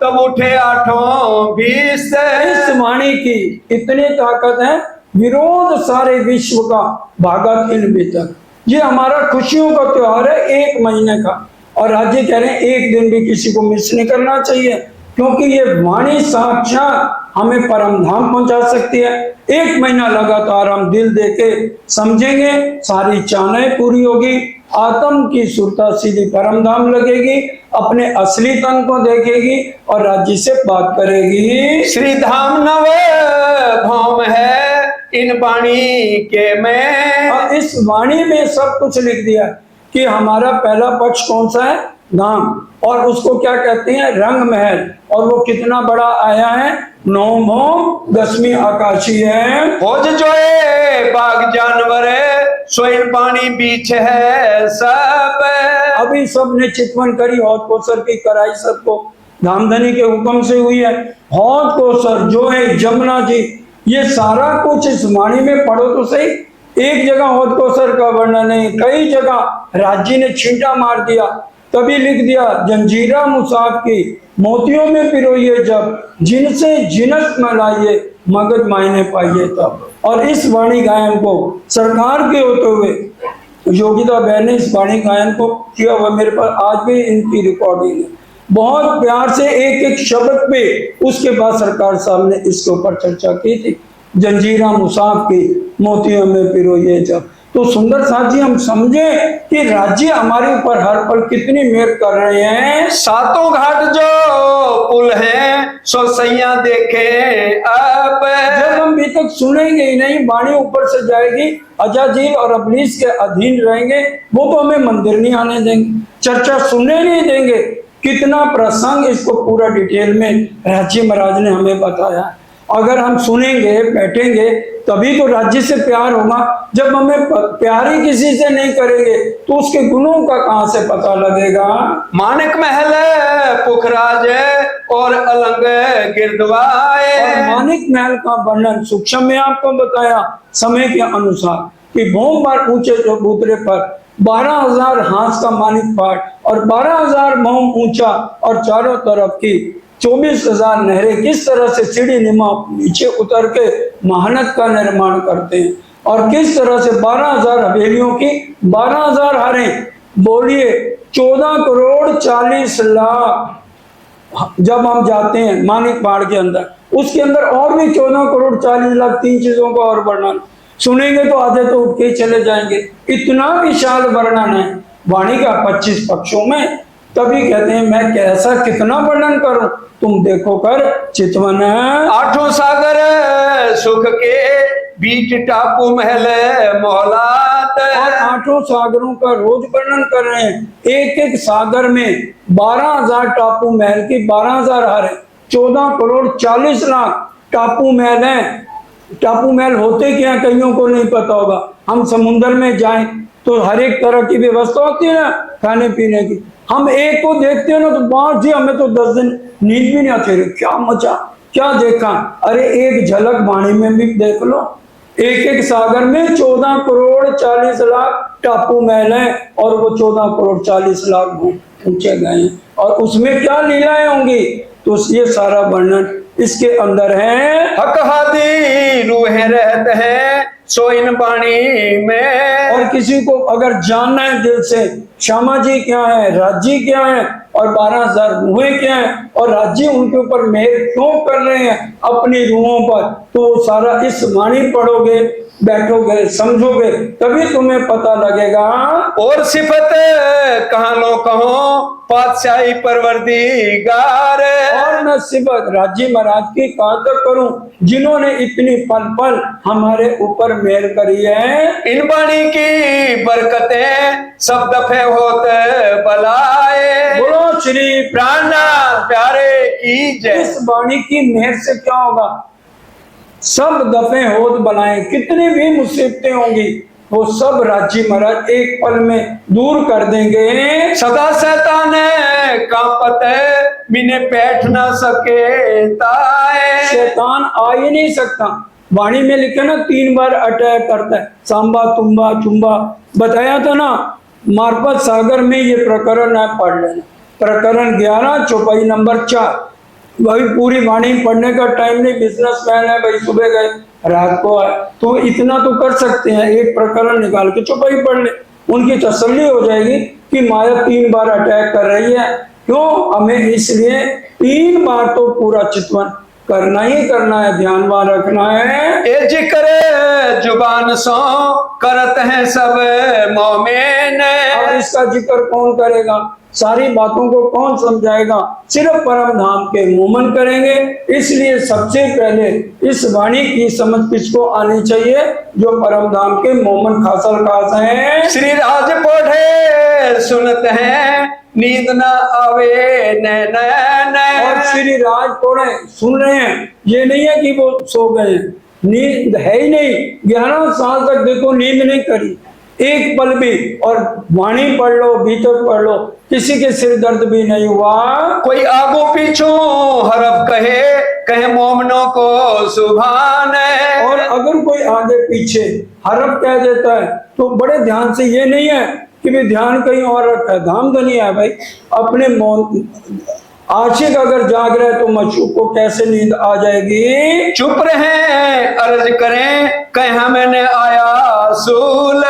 तब उठे 820। इस वाणी की इतनी ताकत है, विरोध सारे विश्व का भागा तिल तक। ये हमारा खुशियों का त्योहार है 1 महीने का, और राज्य कह रहे हैं 1 दिन भी किसी को मिस नहीं करना चाहिए, क्योंकि ये वाणी साक्षात हमें परम धाम पहुंचा सकती है। 1 महीना लगातार हम दिल दे के समझेंगे, सारी चाहनाएं पूरी होगी, आत्म की सुरता सीधी परम धाम लगेगी, अपने असली तन को देखेगी और राज्य से बात करेगी। श्री धाम नव भौम है इन वाणी के में। और इस वाणी में सब कुछ लिख दिया कि हमारा पहला पक्ष कौन सा है? धाम, और उसको क्या कहते हैं? रंग महल। और वो कितना बड़ा आया है? 9 भौम 10वीं आकाशी है। खोज जोए बाग जानवर स्वयं पानी बीच है सब। अभी सबने चितवन करी, हौज कोसर की कराई सबको, धामधनी के हुक्म से हुई है। हौज कोसर जो है जमुना जी, ये सारा कुछ इस वाणी में पढ़ो तो सही। एक जगह हौज कोसर का वर्णन नहीं, कई जगह राज्य ने छींटा मार दिया, तभी लिख दिया जंजीरा मुसाफ की मोतियों में पिरोइए जब, जिनसे जिनस मिलाइए मगज मायने पाइए तब। और इस वाणी गायन को सरकार के होते हुए योगिता बहन ने इस वाणी गायन को किया हुआ, मेरे पास आज भी इनकी रिकॉर्डिंग है। बहुत प्यार से एक एक शब्द पे उसके बाद सरकार साहब ने इसके ऊपर चर्चा की थी, जंजीरा मुसाफ की मोतियों में पिरोइए जब। तो सुंदर साथ जी हम समझे कि राज्य हमारे ऊपर हर पल कितनी मेहर कर रहे हैं। सातों घाट जो पुल है सो सैया देखे अब। जब हम अभी तक सुनेंगे ही नहीं, वाणी ऊपर से जाएगी, अजाजील और अबलीस के अधीन रहेंगे, वो तो हमें मंदिर नहीं आने देंगे, चर्चा सुनने नहीं देंगे। कितना प्रसंग, इसको पूरा डिटेल में राज्य महाराज ने हमें बताया। अगर हम सुनेंगे बैठेंगे तभी तो राज्य से प्यार होगा। जब हमें प्यार ही किसी से नहीं करेंगे तो उसके गुणों का कहां से पता लगेगा। मानिक महल पुखराज और अलंग गिरदवाए। और मानिक महल का वर्णन सूक्ष्म में आपको बताया समय के अनुसार कि भूम पर ऊंचे चबूतरे पर 12,000 हाथ का मानिक पाट और 12,000 मोम ऊंचा और चारों तरफ की 24,000 नहरें किस तरह से सीढ़ी निमा नीचे उतर के महानत का निर्माण करते हैं, और किस तरह से 12,000 हवेलियों की 12,000 हरें, बोलिए 14 करोड़ 40 लाख। जब हम जाते हैं मानिक पहाड़ के अंदर, उसके अंदर और भी 14 करोड़ 40 लाख, 3 चीजों का और वर्णन सुनेंगे तो आधे तो उठ के ही चले जाएंगे। इतना विशाल वर्णन है वाणी का 25 पक्षों में। तभी कहते हैं मैं कैसा कितना वर्णन करूं, तुम देखो कर चितवन। 8 सागर सुख के बीच टापू महल मोहलात। और 8 सागरों का रोज वर्णन कर रहे हैं। एक एक सागर में 12,000 टापू महल की 12,000 हारे, 14 करोड़ 40 लाख टापू महल हैं। टापू महल होते क्या, कईयों को नहीं पता होगा। हम समुद्र में जाएं तो हर एक तरह की व्यवस्था होती है ना खाने पीने की। हम एक को देखते हैं ना तो बात जी हमें तो 10 दिन नींद भी नहीं आती, क्या मजा, क्या देखा। अरे एक झलक वाणी में भी देख लो। एक एक सागर में 14 करोड़ 40 लाख टापू महल है और वो 14 करोड़ 40 लाख ऊंचे गए हैं, और उसमें क्या लीलाएं होंगी, तो ये सारा वर्णन इसके अंदर है। हक हादी रूहे रहते हैं सो इन वाणी में। और किसी को अगर जानना है दिल से श्यामा जी क्या है, राज्य क्या है और 12,000 रूहें क्या है और राज्य उनके ऊपर मेहर क्यों कर रहे हैं अपनी रूहों पर, तो सारा इस वाणी पढ़ोगे, बैठोगे, समझोगे, तभी तुम्हें पता लगेगा। और सिफत कहाँ लो कहो पातशाही परवरदिगार। और मैं सिफत राज्य महाराज की कहाँ तक करूं जिन्होंने इतनी पल पल हमारे ऊपर मेहर करी है। इन वाणी की बरकतें सब दफे होते बलाए। बोलो श्री प्राणनाथ प्यारे की जय। इस वाणी की मेहर से क्या होगा, सब दफे होत बनाए, कितनी भी मुसीबतें होंगी वो सब राज्य महाराज एक पल में दूर कर देंगे। सदा शैतान कांपत बिने बैठ ना सके ताए। शैतान आ ही नहीं सकता। वाणी में लिखे ना 3 बार अटैक करता है, सांबा तुम्बा चुम्बा बताया था ना। मार्फत सागर में ये प्रकरण है, पढ़ लेना। प्रकरण 11 चौपाई नंबर 4। भाई पूरी वाणी पढ़ने का टाइम नहीं, बिजनेसमैन है भाई, सुबह गए रात को आए, तो इतना तो कर सकते हैं, एक प्रकरण निकाल के चौपाई पढ़ ले, उनकी तसल्ली हो जाएगी कि माया 3 बार अटैक कर रही है। क्यों, हमें इसलिए 3 बार तो पूरा चितवन करना ही करना है, ध्यानवान रखना है। ए जिक्र जुबान सो करत हैं सब मोमिन। अब इसका जिक्र कौन करेगा, सारी बातों को कौन समझाएगा, सिर्फ परम धाम के मोमन करेंगे। इसलिए सबसे पहले इस वाणी की समझ किसको आनी चाहिए, जो परम धाम के मोमन खासल खास हैं। श्री राज पढ़े सुनते हैं नींद न आवे नैन। और श्री राज पढ़े सुन रहे हैं, ये नहीं है कि वो सो गए, नींद है ही नहीं। 11 साल तक देखो नींद नहीं करी एक पल भी, और वाणी पढ़ लो, भीतर पढ़ लो, किसी के सिर दर्द भी नहीं हुआ। कोई आगो पीछू हरफ कहे कहे मोमनों को सुभान। और अगर कोई आगे पीछे हरफ कह देता है तो बड़े ध्यान से, ये नहीं है कि भी ध्यान कहीं और रखा है, धाम धनी है भाई। अपने आशिक अगर जाग रहे तो मशूक को कैसे नींद आ जाएगी। चुप रहे अर्ज करें कह मैंने आया सूल।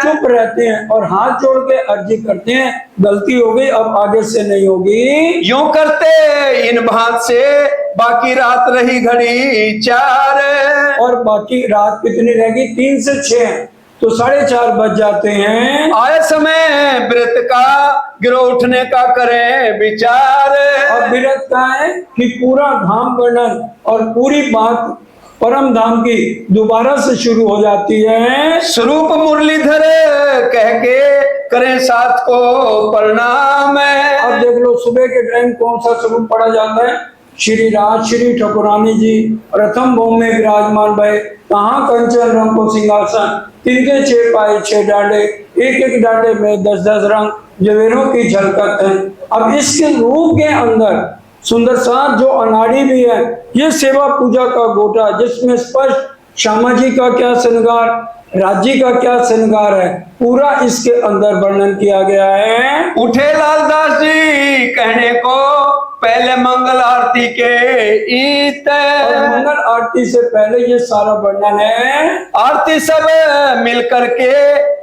चुप रहते हैं और हाथ जोड़ के अर्जी करते हैं, गलती हो गई अब आगे से नहीं होगी। यूं करते इन भांत से बाकी रात रही घड़ी 4। और बाकी रात कितनी रहेगी, 3 से 6, तो 4:30 बज जाते हैं। आए समय व्रत का गिरो उठने का करें विचार। और व्रत का है कि पूरा धाम वर्णन और पूरी बात परम धाम की दोबारा से शुरू हो जाती है। स्वरूप मुरलीधर कह के करें साथ को प्रणाम। अब देख लो सुबह के टाइम कौन सा स्वरूप पढ़ा जाता है। श्री राजश्री ठाकुरानी जी प्रथम भौम में विराजमान भय, कहाँ कंचन रंग को सिंहासन, तिनके 6 पाए 6 डांडे, एक एक डांडे में 10-10 रंग जवेरों की झलकत है। अब इसके रूप के अंदर सुंदर साथ जो अनाड़ी भी है, ये सेवा पूजा का गोटा जिसमें स्पष्ट श्यामा जी का क्या श्रृंगार, राज्य का क्या श्रृंगार है, पूरा इसके अंदर वर्णन किया गया है। उठे लालदास जी कहने को पहले मंगल आरती के ईत, और मंगल आरती से पहले ये सारा वर्णन है। आरती सब मिल करके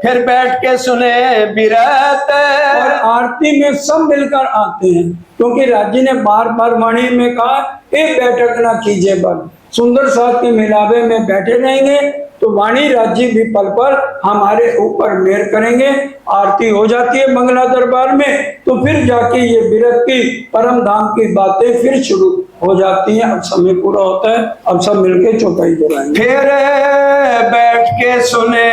फिर बैठ के सुने बिरत, और आरती में सब मिलकर आते हैं, क्योंकि राज्य ने बार बार वाणी में कहा एक बैठक ना कीजिए बल, सुंदर साथ के मिलावे में बैठे रहेंगे तो वाणी राज्य भी पल पर हमारे ऊपर मेहर करेंगे। आरती हो जाती है मंगला दरबार में, तो फिर जाके ये बिरत की परम धाम की बातें फिर शुरू हो जाती हैं। अब समय पूरा होता है, अब सब मिलके चौपाई कराएंगे। फिर बैठ के सुने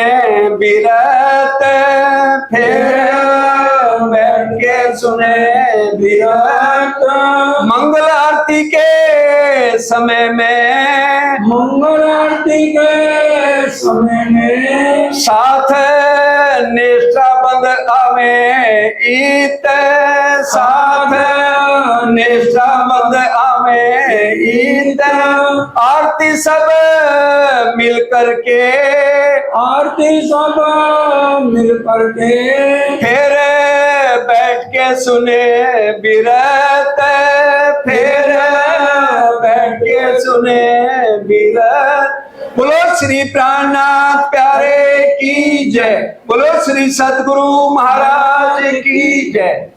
बिरत, फिर बैठ के सुने बिरत, मंगल आरती के समय में, मंगल आरती के समय में साथ निष्ठा बंद आवे ईत, साथ निष्ठा बंद आवे ईत, आरती सब मिल करके, आरती सब मिल करके फिर बैठ के सुने बिरत, फिर बैठ के सुने बिरत। बोलो श्री प्राणनाथ प्यारे की जय, बोलो श्री सतगुरु महाराज की जय।